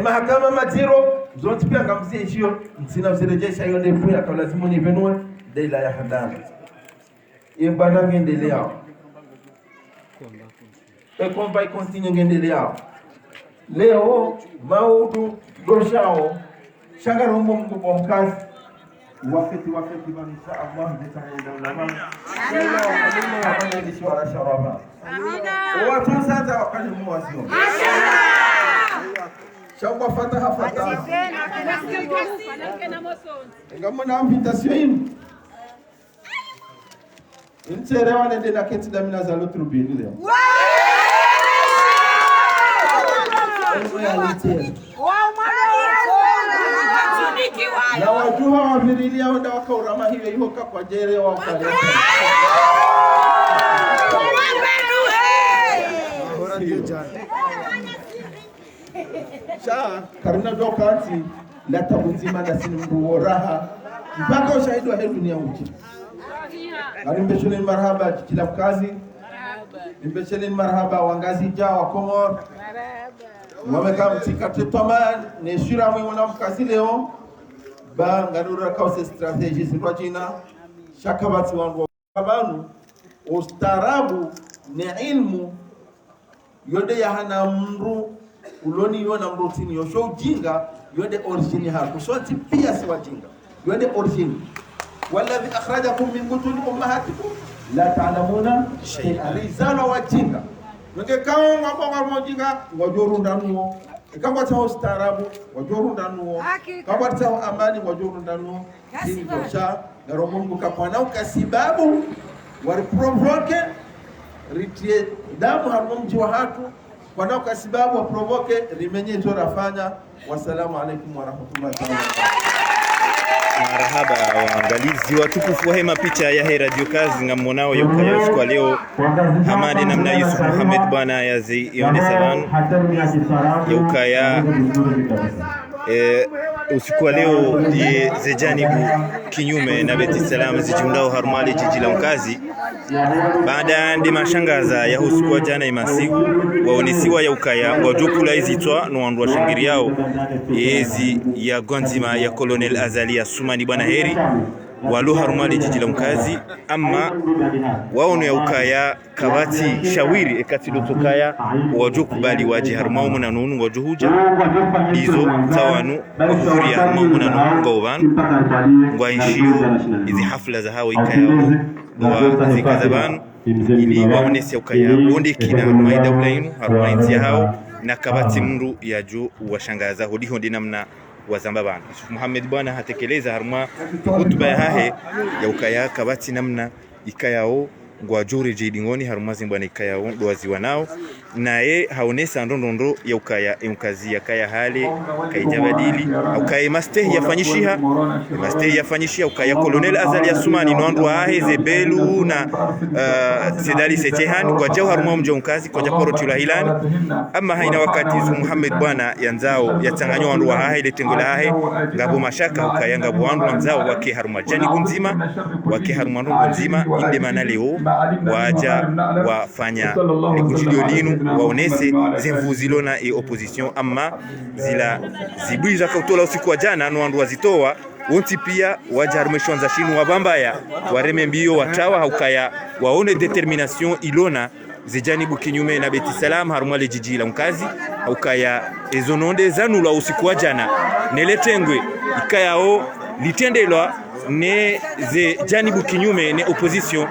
mahakama maziro zonti pia ngamzie ishio ntina uzireje shayo ndefu ya kwa lazimu ni venue deila ya hadana bana ngendelea komba ikontinye ngendelea leo maudu doshao shanga rombo mkubwa mkazi wafeti bani insha Allah nitaenda ulama leo kama ni shwara sharaba watu sasa wakati mwazio mashallah shamba fataha ngamo na invitation hii Inserewa nende na kenti damina za lutrubini leo. Na wajuha wavirilia wanda wakaurama hiyo ihoka kwa jere wa wakale. Sha karina dokanti la tabuzima na sinimbu raha mpaka ushahidi wa dunia uchi. Nimbesheni marhaba kila mkazi, nimbesheni marhaba wangazi jao wa Komor, wamekaa mtikati toma ni shira mwe mwana mkazi leo ba ngarura kause strategies kwa jina shakabati wangu kabanu ustarabu ni ilmu yode ya hana mru uloni yona mrutini yosho ujinga yode origini hapo sote pia si wajinga yode origini والذي أخرجكم من بطون أمهاتكم لا تعلمون شيئا رجال وجinga ngekao ngabo mojinga ngojuru ndanuo kama cha ustaarabu ngojuru ndanuo kama cha amani ngojuru ndanuo kingocha na Mungu kapana ukasibabu wali provoke ritie damu harumji wa hatu kwa ukasibabu wa provoke rimenye torafanya. Wasalamu alaykum wa rahmatullahi wa barakatuh. Marahaba waangalizi watukufu wa hema picha ya Radio Kazi ngamonao ya ukaya siku leo Hamadi namna Yusuf Muhammad bwana yazi yone saban ya ukaya usiku leo ye zejanibu kinyume na Beti Salam zijundao harmali jiji la Mkazi baada ndi mashangaza ya usiku wa jana imasiku waonesiwa ya ukaya wajokula izitwa no wandu wa shangiri yao yezi ya gonzima ya Colonel Azalia Sumani bwana heri walu harumali jiji la Mkazi ama waono ya ukaya kabati shawiri ekati lotokaya wajokubali waje harumao muna nunu wajohuja izo tawanu wakuhuria muna nunu ngauban ngwa inshiyo izi hafla za hawa ikayao wa zikazabanu ili waonesi ya ukaya wonde kina harumai daulainu harumai ntia hao na kabati mru ya jo washangaza hodi hondi namna wazambabana. Yusuf Muhammad bwana hatekeleza haruma hutuba ya hahe ya ukaya kabati namna ikayao ngwa jore jedingoni haruma zimbwana ikayao doazi wanao nae haonesa ndondondo ya ukaya mkazi ya kaya hale kaijabadili ukaya mastehi yafanyishia ukaya Colonel Azalia Sumani noandu hahe zebelu na sedali setehan kwa jau haruma mjo mkazi kwa japoro tula hilani ama haina wakati Yusuf Muhammad bwana yanzao yatanganyo wandu hahe ile tengo la hahe ngabo mashaka ukaya ngabo wandu wanzao wake haruma jani kunzima wake haruma ndongo nzima inde mana leo waja wafanya kujilio linu waonese zemvuzilona e opposition ama zila zibuiza kautola usiku wa jana no wandu wazitoa wonti pia waja harumeshwanza shinu wabambaya wareme mbio watawa haukaya waone determination ilona zijanibu kinyume na Beti Salam harumale jiji la Mkazi haukaya ezononde zanula usiku wa jana neletengwe ikayao litendelwa ne ze janibu kinyume ne opposition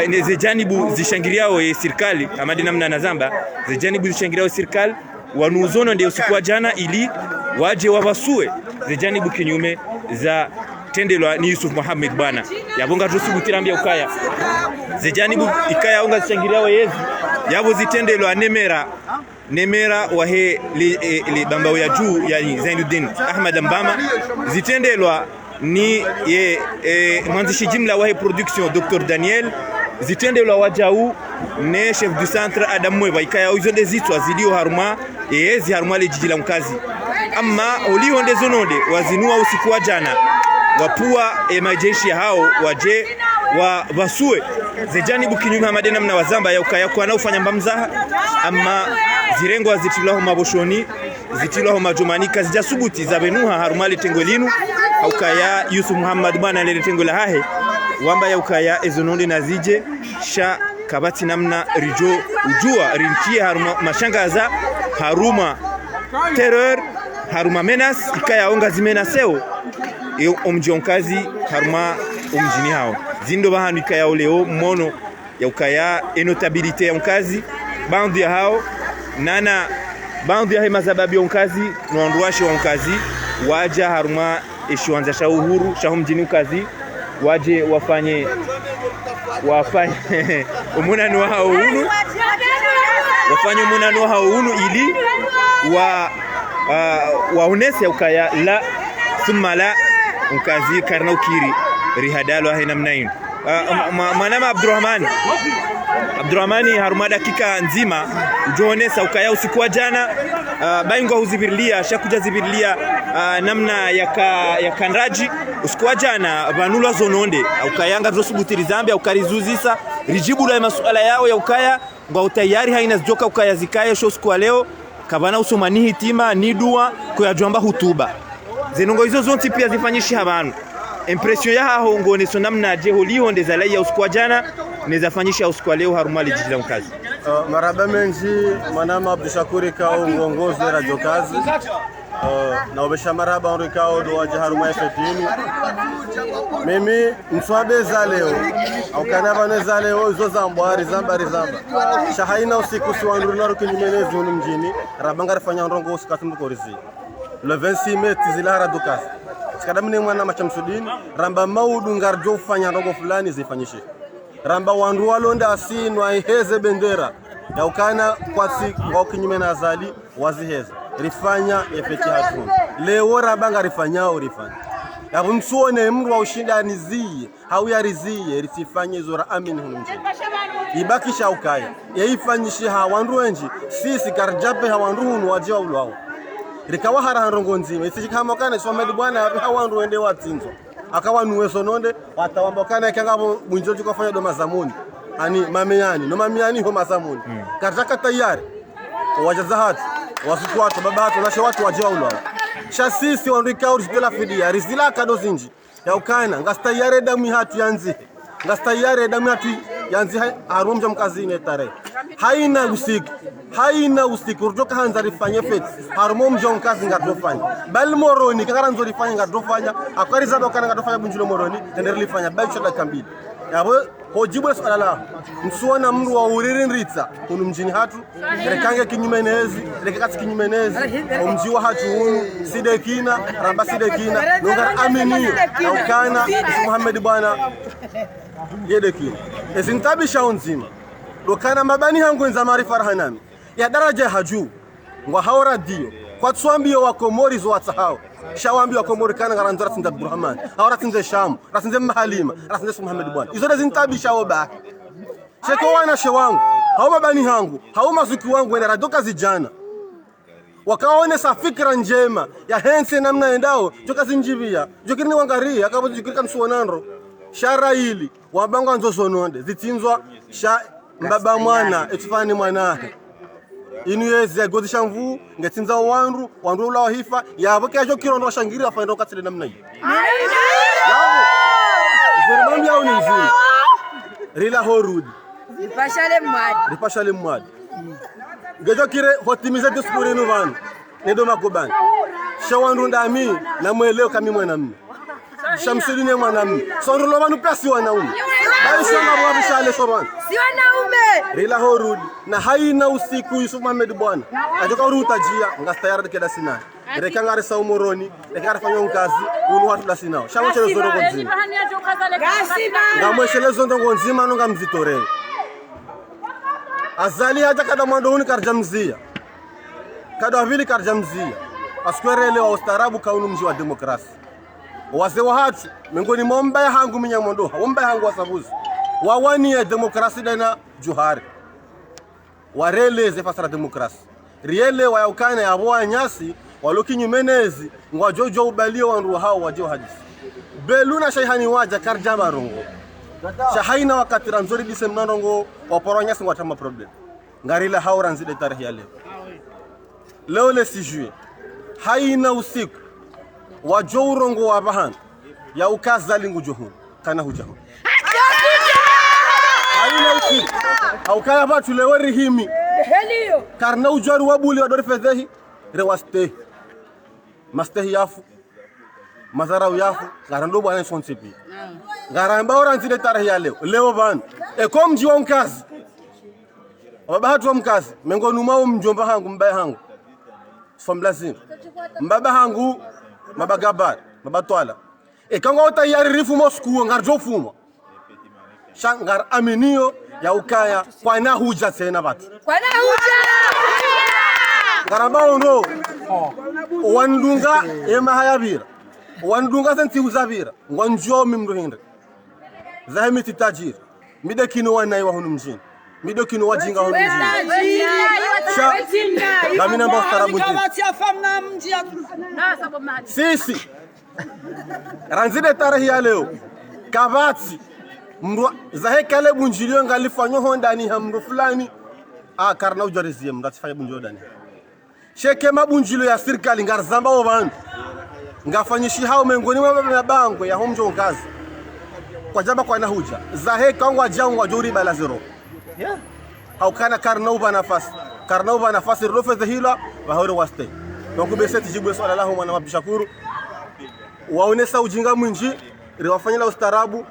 ne ze janibu zishangiriao ya serikali amadi namna nazamba ze janibu zishangiriao serikali wanuzono ndio usiku wa jana ili waje wabasue ze janibu kinyume za tendelwa ni Yusuf Muhammad bwana yabonga tusubu tirambia ukaya ze janibu ikaya onga zishangiriao yezi yabo zitendelwa nemera wahe li bambao ya juu yani Zainuddin Ahmad Mbama zitendelwa ni mwanzishi jimla wahe production Dr. Daniel zitendelwa wajau ne chef du centre Adam Mweba ikaya uzonde zitwa zidio haruma ezi haruma le jiji la Mkazi ama olihonde zononde wazinua usiku wa jana wapua majeshi hao waje wa basue zejanibu kinyume madena mna wazamba ya ukaya kwa na ufanya mbamzaha ama zirengo zitilaho maboshoni zitilaho majumanika zijasubuti za benuha harumali tengwelinu ukaya Yusuf Muhammad bwana lele tengo la hahe wamba ya ukaya ezononde nazije sha kabati namna rijo ujua rintie haruma mashangaza haruma terror haruma menace ikaya onga zimenaseo omjonkazi haruma omjini hao zindo bahanu ikaya oleo mono ya ukaya notabilite ya mkazi bandu ya hao nana bandu ya mazababi ya mkazi noanduashi wa mkazi waja haruma ishiwanza sha uhuru sha mjini mkazi waje wafanye umunani wa hao unu wafanye umunani wa hao unu ili waonese ukaya la thumma la mkazi karna ukiri rihadalo haina mnainu manama Abdurrahmani haruma dakika nzima ujoonesa ukaya usiku wa jana baingwa huzibirilia shakuja zibirilia namna ya kandraji usikuwajana vanulwa zononde ukayanga vrosubutiri zambi ukarizuzisa rijibu la masuala yao ya ukaya ngwa utayari haina zijoka ukayazikaye sho siku leo kabana usomani hitima ni dua kuyajwamba hutuba zenongo hizo zonti pia zifanyishi abantu impression ya haho ngoneso namna je holiho ndezalaya usikuwajana nezafanyisha usiku leo harumali jijila mkazi. Maraba menji manama Abdushakuri kao uongozi Radio Kazi na ubesha maraba onrikao do waje haruma efetini mimi mswabeza leo au kanaba neza leo izo zambari zamba shahaina usiku si wandu na rukinyumenezi unu mjini rabanga rifanya ndongo usikatumbuko rizi le 26 mai tizila Radio Kazi sikadamine mwana machamsudini ramba maudu ngarjo ufanya ndongo fulani zifanyishe ramba wandu walonda asinwa iheze bendera ya ukana kwasi ngao kinyume na azali waziheza rifanya efeti hatu leo rabanga rifanyao rifanya ya msuone mru wa ushinda nizie hau ya rizie risifanye zora amini hunu mjini ibakisha ukaya yaifanyishi hawandu wenji sisi karjape hawandu hunu wajia uluwao rikawa harahanrongo nzima isi chikamokane swamedi bwana hawandu wende watinzo akawa nuwe sononde watawambokana ikangabo mwinjoji kufanya do mazamuni ani mameyani no mameyani ho mazamuni kataka tayari wajazahati wasukwatu babatu na shawatu wajua ulo shasisi wandikao rizila fidia rizila kado zinji ya ukana ngastayare damu hatu yanzi ngastayare damu hatu yanzi harumja mkazini tare haina usiku rutoka hanza rifanye feti harumo mjo mkazi ngatofanya bali moroni kangara nzo rifanya ngatofanya akwari zaba kana ngatofanya bunjulo moroni tendere lifanya bali shoda kambili yabo hojibu swala la msuona mru wa uririn ritsa kunu mjini hatu rekange kinyumenezi rekakati kinyumenezi omji wa hatu hunu sidekina ramba sidekina nonga amini na ukana Muhammad bwana yedekina ezintabisha onzima dokana mabani hangu nza marifa rahanami ya daraja haju ngwa haora dio kwa tswambio wa Komori zo watsahao shawambio wa Komori kana ngaranzara tinda Abdurrahman haora tinze Sham ratinze Mahalima ratinze Muhammad bwana izo zintabisha oba cheko wana shewangu hao mabani hangu hao mazuki wangu ena radoka zijana wakaone sa fikra njema ya hense namna endao joka zinjibia jokini wangaria akabo jikirika msuonandro shara hili wabanga nzo sononde zitinzwa sha mbaba mwana etufani mwanahe inuyezi ya godisha mvu ngetinza wandu ula hifa yabo kesho kirondo shangiri afaenda katile namna hiyo yabo zermambi au nzuri rila horudi ripashale mwadi gejo kire hotimize diskuri nuvanu nedo makobani shawandu ndami na mweleo kami mwanamni Shamsudini ya mwanamni sonro lovanu pesi wanaume bali shanga bwa bishale sorwan si wanaume rila horudi na haina usiku Yusuf Muhammad bwana ajoka ruta jia ngastayara keda sina reka ngare sa umoroni reka fanya kazi unu watu la sinao shawo chelo zoro gonzima ngamwe chelo zondo gonzima no ngamzitore azali haja kada mwando huni karjamzia kada vili karjamzia askwere wa ustaarabu kaunu mji wa demokrasi wazee wa hatu miongoni mwa mbaya hangu minyamondoha mbaya hangu wasabuzi wawani ya demokrasi dana juhari wareleze fasara demokrasi riele wa yaukana ya boa nyasi waloki nyumenezi ngwa jojo ubalio wandu hao wajo hadisi beluna shaihani waja karjama rongo shahaina wakati ranzori dise mnandongo waporo nyasi ngwatama problem ngarila hao ranzide tarehe ya leo le 6 juillet haina usiku wajo urongo wa bahan ya ukazali ngujuhu kana hujahu haina usiku aukaya batu leweri himi karna ujaru wabuli wadori fedhehi rewastehi mastehi yafu mazarau yafu garando bwana sonsepi garamba oranzide tarehe ya leo bana eko mji wa mkazi wabahatu wa mkazi mengoni mao mjomba hangu mbaya hangu famlazim mbaba hangu mabagabar mabatwala ekanga utayari rifu mosku ngarjo fumwa shangar aminio ya ukaya kwa na huja tena batu kwa na huja garamba ndo wandunga ema hayabira wandunga senti uzabira ngwanjo mimdo hinde zahimi titajiri midekino wanai wa hunu mjini mido kinu wajinga ho mjini kami namba ustarabu sisi ranzide tarehe ya leo kabati mndu zahe kale bunjilio ngalifanywa ho ndani ha mndu fulani karna ujarizie mndu atifanya bunjilio ndani sheke mabunjilio ya serikali ngarzamba wa bantu ngafanyishi hao mengoni mwa mabango ya homjo kazi kwa jamba kwa nahuja zahe kangwa jangwa juri bala zero au kana karnauba nafasi rofe dhahila wa horo waste donc beseti jibu swala lahu mwana mabishakuru waonesa ujinga mwinji riwafanyila ustarabu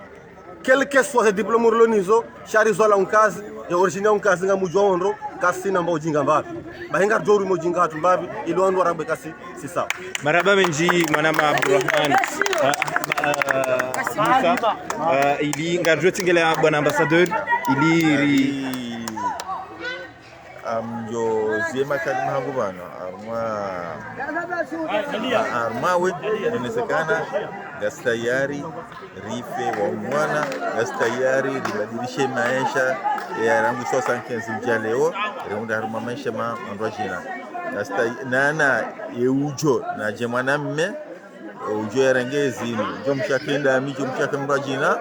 quelque soit ces diplômes rolonizo shari zola unkazi ya original unkazi nga mujwa onro kasi namba ujinga mbapi bahenga joru mujinga hatu mbapi ili wandu arabe kasi si sawa maraba menji mwanama Abdurrahman Musa ili ngarjo tingela bwana ambassadeur ili amjo zema kalima hangu bana armawe inaonekana gastayari rife wa mwana gastayari libadilishe maisha ya rangu 75 mja leo reunda haruma maisha mandwajina nana yeujo na jemana mme ujo ya rengezi jo mshakenda mijo mshakendwajina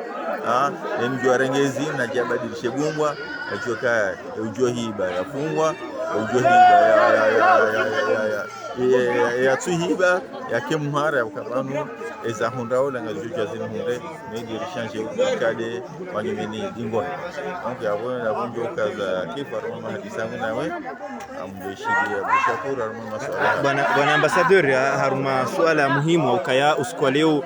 mjo ya rengezi na jabadilishe gungwa achoka ujo hiba yafungwa ujo hiba ya tuhiba ya kemuhara ukabanu eza hundao langa juja zinhunde medi rechange kade wanyumeni dingo donc yabona nabunjo kaza kifarma hadisangu nawe amjeshia bushakura haruma maswala bwana ambassadeur haruma swala muhimu ukaya usiku leo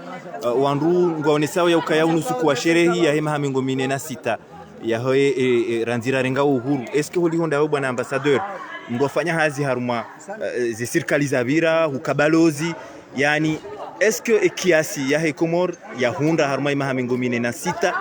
wandu ngwaonesao ya ukaya unusuku wa sherehe ya hema hamingo 46 ya hoe ranzira renga uhuru eske holi honda we bwana ambassadeur ndofanya hazi haruma ze serikali zabira hukabalozi yani eske kiasi ya Komor ya hunda haruma ima hamingo 46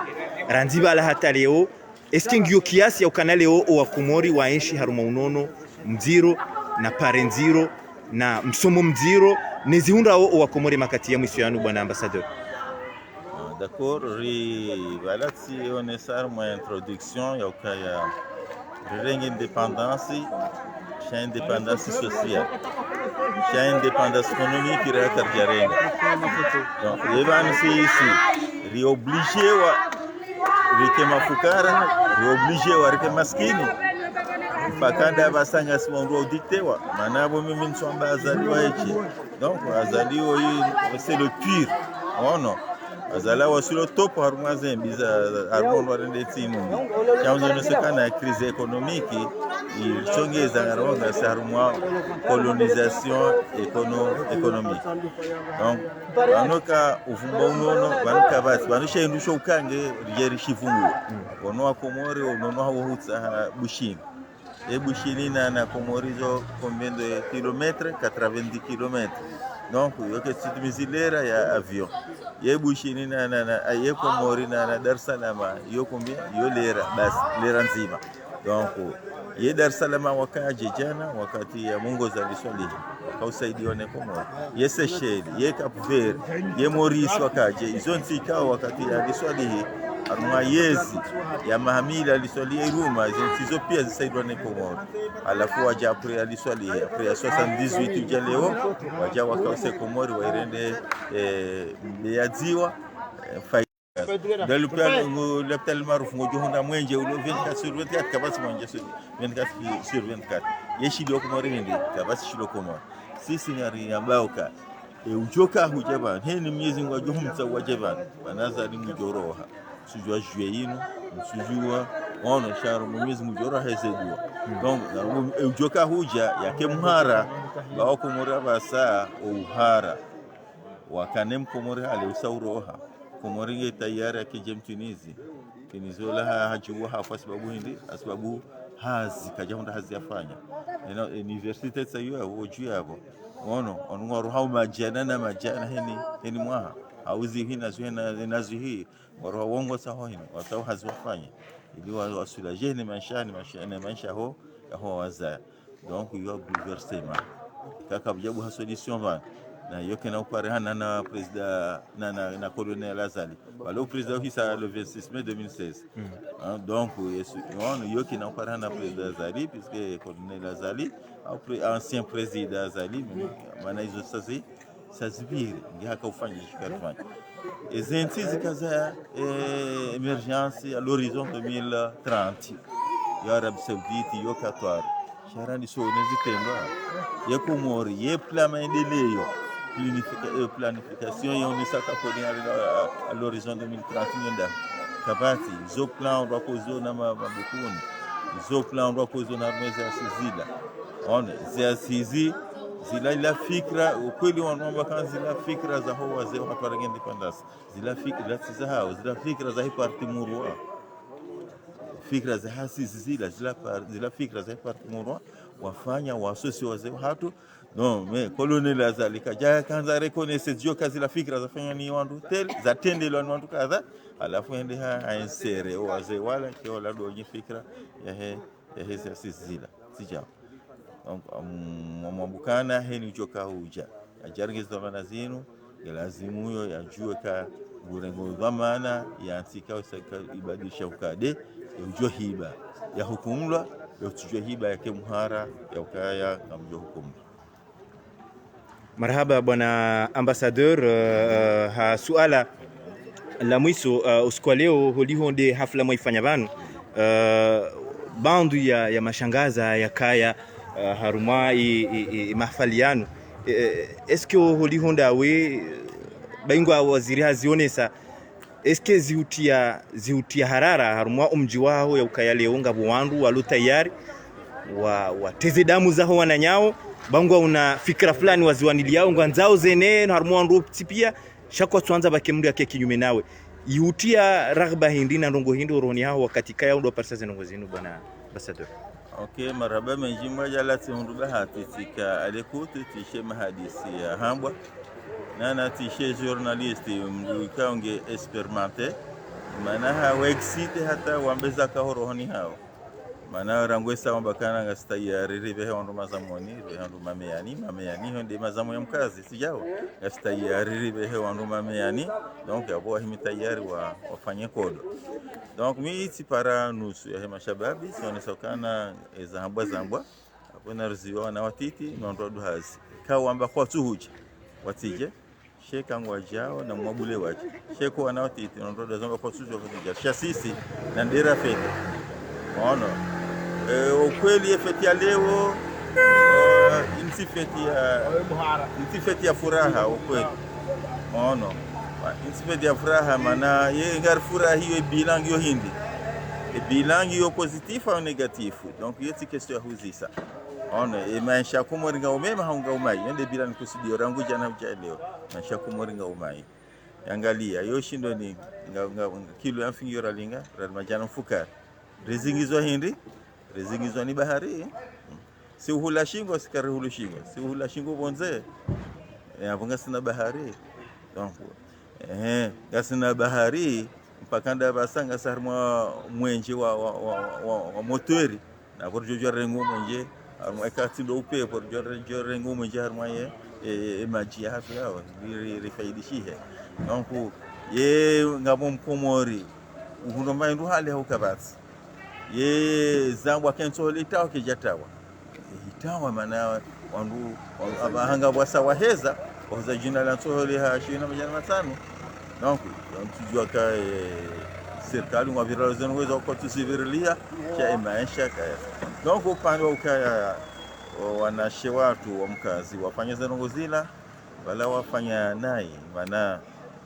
ranziba la hata leo eske ngio kiasi ya ukana leo wa Komori waenshi haruma unono mziro na parenziro na msomo mziro nezihunda wa Komori makati ya mwisho yanu bwana ambassadeur. D'accord, voilà si on est ça ma introduction ya ukaya rengi indépendance cha indépendance sociale cha indépendance économique ira karjarenga donc yevan si ici ri obligé wa rike mafukara ri obligé wa rike maskini fakanda basanga simongo auditewa manabo mimi nsomba azaliwa hichi donc azaliwa hii c'est le pire oh non azala wasilo top haruma zembiza haruma warende timu chanzo nosekana ya crise économique ilsongeza ngaronga saruma colonisation économique donc banoka uvumba unono banuka basi banusha indusho ukange rigeri shivungu ono wa Komori ono hawo hutsa bushini bushini na Komorizo combien de kilomètres 90 kilomètres donc yoke sitimizilera ya avion yebushini na Komori na Dar es Salaam yo combien yo lera basi lera nzima donc ye Dar es Salaam wakaje jana wakati ya Mungu za Liswali kausaidiwa na Komori ye Seychelles ye Cap Vert ye Maurice wakaje hizo ntikao wakati ya Liswali aruma yezi ya mahamila Liswali iruma hizo pia zisaidiwa na Komori alafu waja après ya Liswali après ya 78 uja leo waja wakause Komori wairende beadziwa dans le plan l'hôpital maarufu ngojohunda mwenje ulo 24 sur 24 kabasi mwenje 24 sur 24 yeshi dio Komori hindi kabasi shilo Komori sisi ngari ambao ujoka hujaba heni miezi ngojohumza wajaba banazali mujoroha sujua jueyino sujua ono sharu miezi mujoroha hezedua donc ujoka huja yake mhara bao Komori basa uhara wakanem Komori ale usauroha Komori tayari akije Tunisia Tunisia hajua hapa sababu hindi sababu hazi kajahunda hazi yafanya university sayo wojui hapo ono onungoro hau majana na majana heni mwaha auzi hina zuhena nazuhi waro wongo saho hini wasao hazi wafanya ili wasulaje ni maisha ho waza donc yo bouleversement kaka bujabu ha solution ba na yoke na uparehana na president na colonel Azali wala o president hisa le 26 mai 2016 donc on yoke na uparehana president Azali puisque colonel Azali ancien président Azali maana hizo sasa vile ngihaka ufanye shikarifanya ezenti zikaza emergence à l'horizon 2030 ya Arabie Saoudite yo Qatar sharani so nezitendwa ye Komori ye plan maendeleo planification yonisaka kodi à l'horizon 2030 nyenda kabati zo plan ndo kozo na mabukuni zo plan ndo kozo na mwezi asizila on ziazizi zila ila fikra ukweli wanaomba kan zila fikra za ho wazee watu wa independence zila fikra za hao zila fikra za parti murwa fikra za hasi zila fikra za parti murwa wafanya wasosi wazee hatu non mais colonel Azali kaja kanza reconnaître dio kazi la fikra za fanya ni wandu tel za tendelo ni wandu kadha alafu ende ha insere wazee wala kio la doje fikra ya hesi zila sijao donc mwambukana heni uchoka huja ajarigeza zamana zinu lazimu huyo yajue ka gurengo dhamana ya antika usaka ibadilisha ukade ujue hiba ya hukumlwa ya tujue hiba yake muhara ya ukaya kamjo hukumu. Marhaba bwana ambassadeur, ha suala la mwiso usiku leo holihonde hafla mwaifanya banu bandu ya mashangaza ya kaya haruma mahfaliano eske holihonda we baingwa waziri hazionesa eske zihutia harara haruma umji wao ya ukaya leo ngabo wandu walo tayari wa teze damu zaho wananyao bangwa una fikra fulani waziwanili yao nganzao zene haruma wandu pia shakwa tuanza bakemndu yake kinyume nawe yutia raghba hindi na ndongo hindi uroni hao wakati kaya ndo parsa zenongo zinu bwana ambassadeur. Ok, maraba menjimwa jala tihundu bahati tika alekutu tishe mahadisi ya hambwa nana tishe journaliste mduika unge experimente manaha wexite hata wambeza kahorohoni hao mana rangwesa wambakana ngasta ya ririve hondo mazamoni hondo mameyani honde mazamu ya mkazi sijao ngasta ya ririve hondo mameyani donc abo himi tayari wafanye kodo donc mi para nusu ya mashababi sionesokana zambwa abona riziwa na watiti nondo duhazi kawamba kwa tuhuja watije sheka ngwajao na mwabule waje sheko wana watiti nondo zamba kwa tuhuja watija shasisi na ndera fete ono ukweli feti ya leo inti feti ya furaha ukweli ono inti ya furaha mana ye ngar furaha hiyo bilangi yo hindi bilangi yo positif au negatif donc yeti question ya huzisa ono maisha kumoringa umema haunga umai ende bilangi kusudio rangu jana leo maisha kumoringa umai angalia yo shindo ni kilo ya fingira linga majana mfuka rizingizwa hindi rizingizwa ni bahari si uhula shingo sikari hulu shingo si uhula shingo bonze avunga sina bahari donc gasina bahari mpaka nda basanga sarma mwenje wa motori na porjojo rengo mwenje arma ekati ndo upe porjojo rengo mwenje arma ye maji hapo yao rifaidishihe donc ye ngabo mkomori uhundomba ndu hali hukabati ye zambwa kenso litawa kijatawa hitawa maana wandu abahanga bwasa waheza kwa jina la Soholi ha 25 donc tujua ka serikali ngavira zenoweza kwa tusivirilia cha maisha kaya donc upande wa ukaya wanashe watu wa mkazi wafanya zenongozila wala wafanya nai maana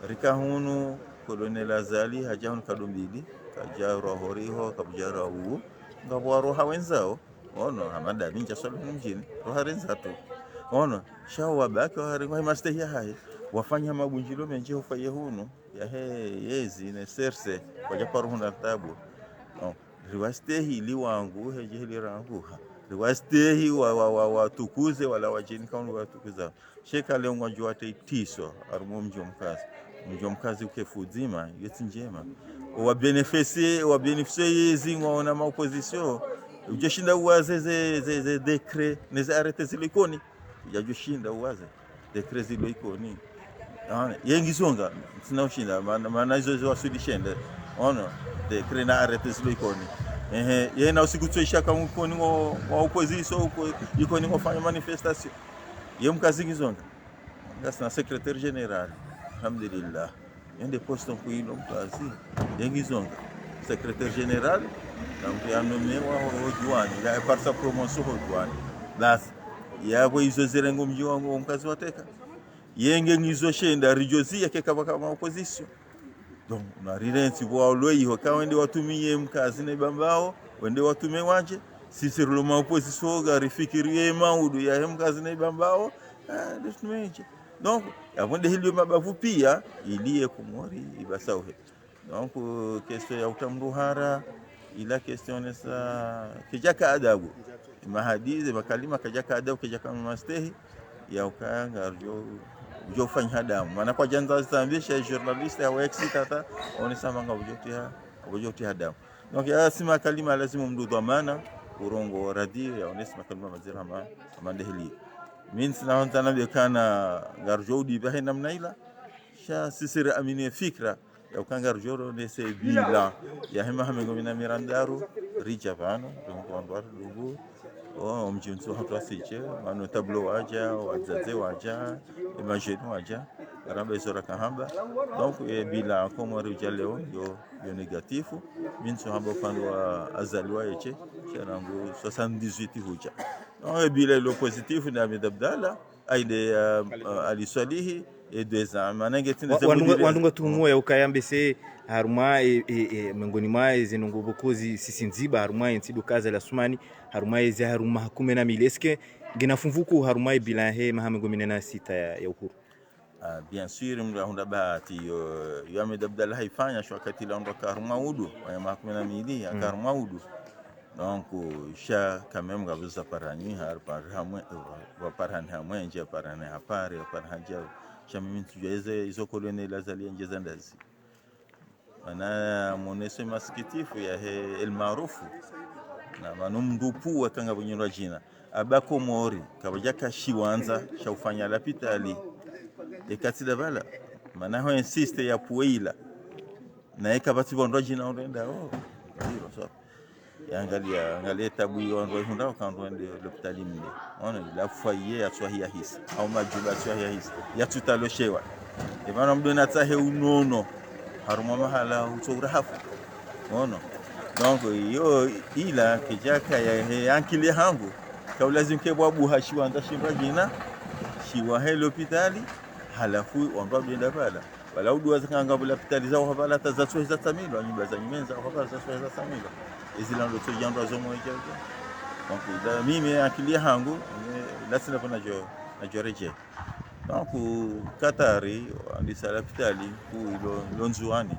rika hunu colonel Azali hajahun kadumbili kajaro horiho kabjara huu ngabo roha wenzao ono hamada binja solo mjini roha renzatu ono shawa baki haringo mastehi hai wafanya mabunjilo menje ufaye hunu ya yezi ne serse kwa japaru huna tabu no riwastehi liwangu heje rangu riwastehi wa tukuze wala wajini kaunu watukuza sheka leo ngajua tiso arumo mjomkazi ukefuzima yeti njema wa beneficie yezi ngona ma opposition ujashinda uwaze ze decret neze arrêter zilikoni yajushinda uwaze de crazy loikoni yengi zonga sina ushinda maana hizo wasulishende ono de krena arrêter loikoni yena usikutoisha kama ukoni wa opposition uko ikoni ngofanya manifestation yemkazingi zonga ngasina secrétaire général alhamdulillah yende poste ko ilo mkazi yengi zonga secrétaire général donc ya nommé wa douane ya par sa promotion au douane basi yabo izo zirengo mji wangu mkazi wateka yenge ngizo shenda rijozi yake kama opposition donc na rirenti bwa loi ho kawende watumie mkazi na bambao wende watume wanje sisi ruloma opposition garifikirie maudu ya mkazi na bambao desmeje donc avonde hilio mabavu pia iliye kumori ibasauhe donc question ya utamruhara ila question sa kijaka adabu mahadize makalima kijaka adabu kijaka mastehi ya ukanga jo fanya hadamu maana kwa janza zambisha journalist ya wex tata onesema nga ujoti hadamu donc ya sima kalima lazima mdudu maana urongo radio ya onesema kalima mazira mandehili min sinaanza na bekana garjodi bahe namna ila sha sisira amini fikra ya ukanga garjoro nese bila ya hema hamengomina mirandaru richa vano donc lugu mjinso hatwa siche mano tablo waja wazaze waja imagine waja ramba isora kahamba donc bila como rijaleo yo negatifu minso hamba pando azaliwa yeche chanangu 78 huja no bila lo positif na Abdalla aide aliswalihi edeza manenge tinde wandunga tumu ya ukayambe se haruma miongoni mwa zinungu bokozi sisinziba haruma intidu kaza la Sumani haruma za haruma 12 eske ginafumvuku haruma bila he mahamengo 16 ya uhuru bien sûr mrahunda bahati yo Abdalla haifanya wakati la ndo haruma udu ya 12 ya haruma udu donc sha quand même gabuza parani har par hamwe wa parani hamwe nje parani hapari paranja cha mimi tujeze hizo koloni lazalia nje ndazi ana monese masikitifu ya el maarufu na manumdupu wakanga bunyirwa jina abako mori kabaja kashiwanza sha ufanya lapitali ekatida bala mana ho insiste ya puila na ekabati bondwa jina urenda hilo so angalia tabu hiyo ndio hunda kando ndio hospitali mle ona la foyer ya swahia hisi au majuba swahia hisi ya tutaloshewa ebana mdona tahe unono haruma mahala utsura hafu ona donc hiyo ila kijaka ya ankili hangu kaulazim kebwa buha shiwanza shimba jina shiwa he hospitali halafu wamba benda bala wala udwa zakanga bula hospitali zao habala tazatwa za tamilo nyumba za nyimenza habala za tamilo izilando tujando zomo ijaje donc da mimi akili hangu lasina pana jo reje donc Katari andisa hospitali ku lonzuani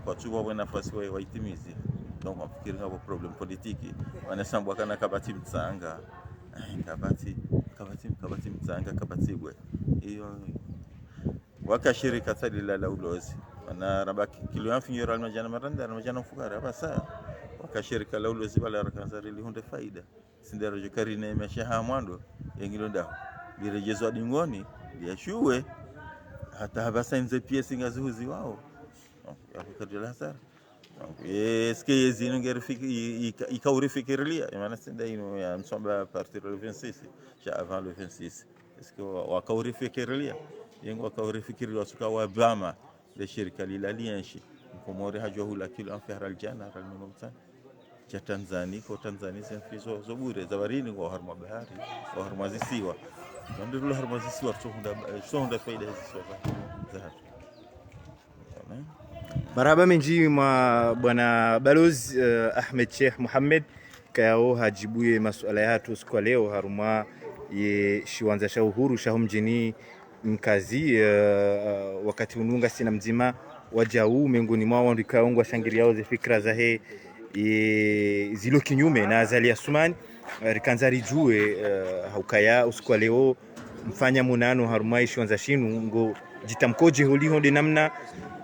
kwa tuwa wana nafasi wa itimizi donc afikiri ngabo problem politiki wanasambwa kana kabati mtsanga kabati mtsanga kabati bwe hiyo wakashirika tali la ulozi wana rabaki kilo yanfinyora almajana maranda almajana fukara basa wakashirika la ulozi bala rakanzari lihunde faida sindero jokarine mesha mwando yengilo ndao birejezwa dingoni liashuwe hata habasa nze piesi ngazuzi wao yakukadila hasara eske yezino ngerifiki ikaurifikirilia maana senda ino ya msomba partir le 26 ja avant le 26 eske wakaurifikirilia yengo wakaurifikirilia suka wa bama le shirika lilalienshi mkomori hajwa hula kilo anfihara aljana alminumtan cha Tanzania kwa Tanzania senfizo zobure zawarini kwa harma bahari kwa harma zisiwa ndio harma zisiwa sonda faida hizo za marhaba menji mwa bwana Balozi Ahmed Sheikh Mohamed kayao hajibuye masuala yatu siku leo haruma ye shiwanza sha uhuru sha mjini mkazi wakati ununga sina mzima wajau miongoni mwao ndikaongwa shangiriao za fikra za he zilo kinyume na azali ya Sumani rikanzari jue haukaya usiku leo mfanya munano haruma shiwanza shinu ngo jitamkoje holiho de namna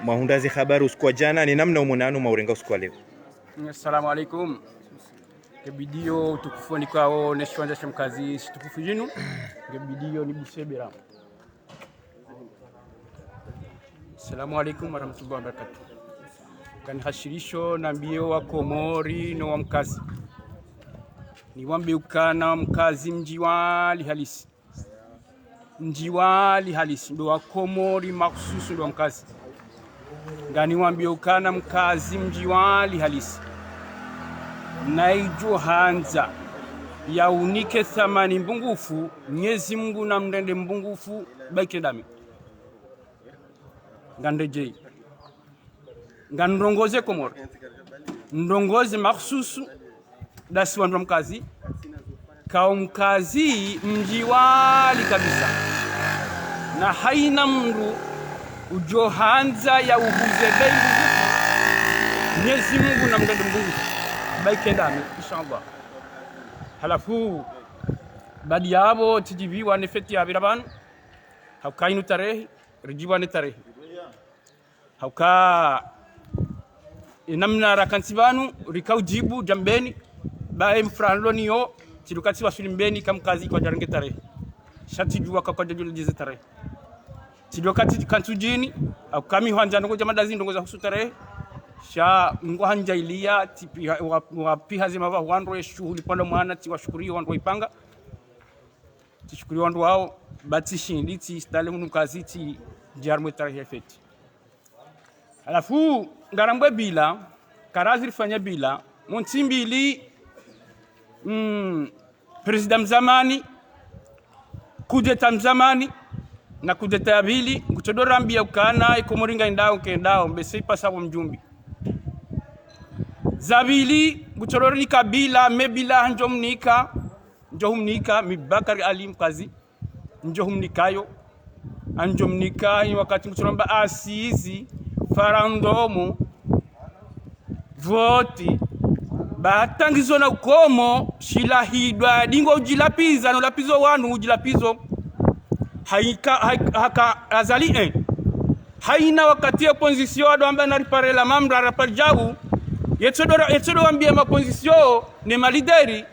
mahundazi habari usiku jana ni namna umonano maurenga usiku leo. Assalamu alaikum. Kebidio tukufoni kwao neshwanja shamkazi tukufu jinu. Kebidio ni busebera. Assalamu alaikum warahmatullahi wabarakatuh. Kani hashirisho na mbio wa Komori no wa mkazi. Ni wambi ukana mkazi mjiwali halisi. Mjiwali halisi ndo wa Komori makususu ndo wa mkazi. Ngani wambi ukana mkazi mjiwali halisi. Na ijo hanza ya unike thamani mbungufu Mwenyezi Mungu na mrende mbungufu baike dami. Ngandejei ngandongoze Komori ndongoze makhsusu dasi wandu mkazi kao mkazi mjiwali kabisa na haina mndu ujohanza ya uhuze bei Mwenyezi Mungu na mrende mbungufu baike dami inshallah. Halafu badi yabo tijibiwa ne feti ya biraban haukainu tarehe rijiwa ne tarehe hauka namna rakansibanu rikau jibu jambeni bae mfranloni yo tilukati wasulimbeni kamkazi kwa jarange tarehe shati jua kwa jule tarehe tilokati kantujini au kami hanja ngo jamadazi ndongoza husu tarehe sha ngo hanja ilia tipi wapi hazima wa wandu shughuli panda mwana ti washukuri wandu ipanga tishukuri wandu wao batishindi ti stale mnukazi ti jarmo tarehe feti. Alafu ngarambwe bila karazi rifanya bila muntimbili president mzamani kudeta mzamani na kudeta ya bili ngutodora mbia ukana ikomoringa indao kendao mbese ipasabo mjumbi zabili ngutodora ni kabila mebila njomnika mibakari ali mkazi njomnikayo anjomnika wakati ngutodora asizi farandomo voti batangizo na ukomo shilahidwa dingo ujilapiza no lapizo wanu ujilapizo haka azali haina wakati ya position ado amba na ripare la mamra raparjabu yetsodo ambia ma position ne malideri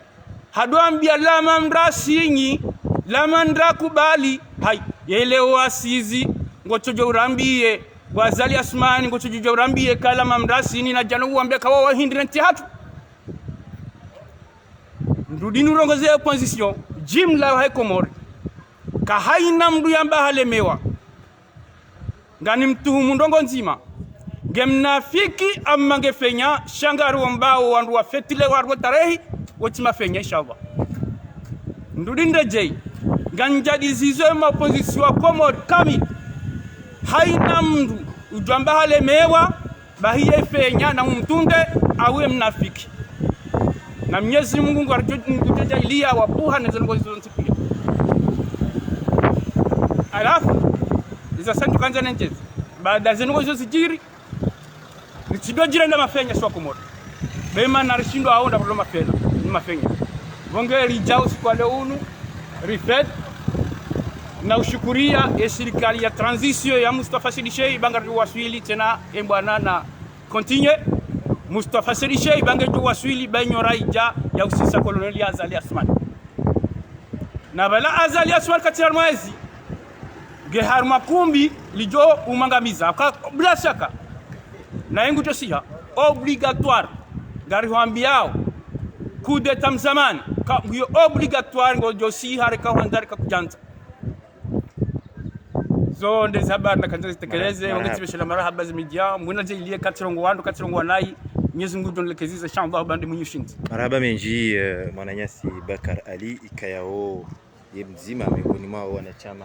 hado ambia la mamra sinyi la mandra kubali hai yeleo asizi ngochojo urambie wazali asmani ngochojo urambie kala mamra sini na janu uambia kawa wahindrenti hatu ndudinu rongoze position jimla wa Komori ka haina mdu yamba halemewa ngani mtuhumu ndongo nzima gemnafiki amma ngefenya shangaru ambao wandu wafetile warwo tarehi wotima fenya inshallah ndudinde jei ganjadi zizo ma position Komori kami haina mdu ujamba halemewa bahiye fenya na mtunde awe mnafiki na Mwenyezi Mungu ngwarjoja ilia wapuha na zongo zontipia. Alafu iza santu kanja nenjezi baada zengo zo sijiri nitido jira na mafenya swa Komori bema na rishindo aonda bado mafenya ni mafenya bonge lijao kwa leunu rifet na ushukuria ya serikali ya transition ya Mustafa Sedishei bangar waswili tena bwana na continue Mustafa Sedishei bangar waswili banyoraija ya usisa koloneli Azali Asman na bala Azali Asman katika mwezi gehar makumbi lijo umangamiza bila shaka na yengu tosiha obligatoire gari huambiao kude tamzamani ka obligatoire ngojo si harika handari ka kujanta zo ndezi habari na kanza zitekeleze wangati beshela marahaba zimijia mwina jailie katirongo wanai Mwenyezi Mungu donlekeziza inshallah bande mwenyushindi marahaba menji Mwananyasi Bakar Ali ikayao ye mzima miongoni mwao wanachama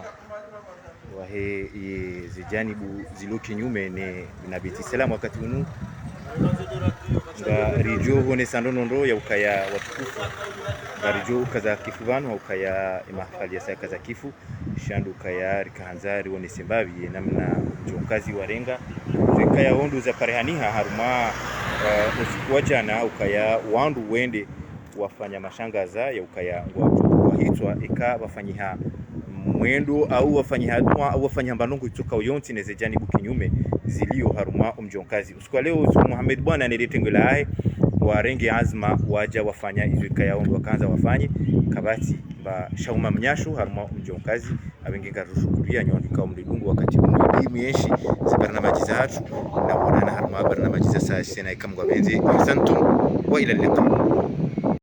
wa he zijanibu zilo kinyume na Biti Salam wakati unu nga rijo hone sandonondo ya ukaya watukufu nga rijo kaza kifu vanu ukaya mahafali ya saya kaza kifu shandu ukaya rikahanzari wone simbavi namna mjonkazi warenga ukaya hondu za parehaniha haruma wajana ukaya wandu wende wafanya mashangaza ya ukaya wahitwa eka wafanyiha mwendo au wafanyiha mbanongo itoka uyonti nezejanibu kinyume zilio haruma mjonkazi usiku leo Muhammad bwana anedetengela hai warenge azma waja wafanya izuka yao wakaanza wafanye kabati amba shauma mnyashu haruma mjonkazi abengenga rushukuria nyondika mdidungu wakati mwidi yenshi za barnamaji zatu na wana haruma barnamaji za saa sena ikamgwa benzi. Ahsantum wa ila liqa.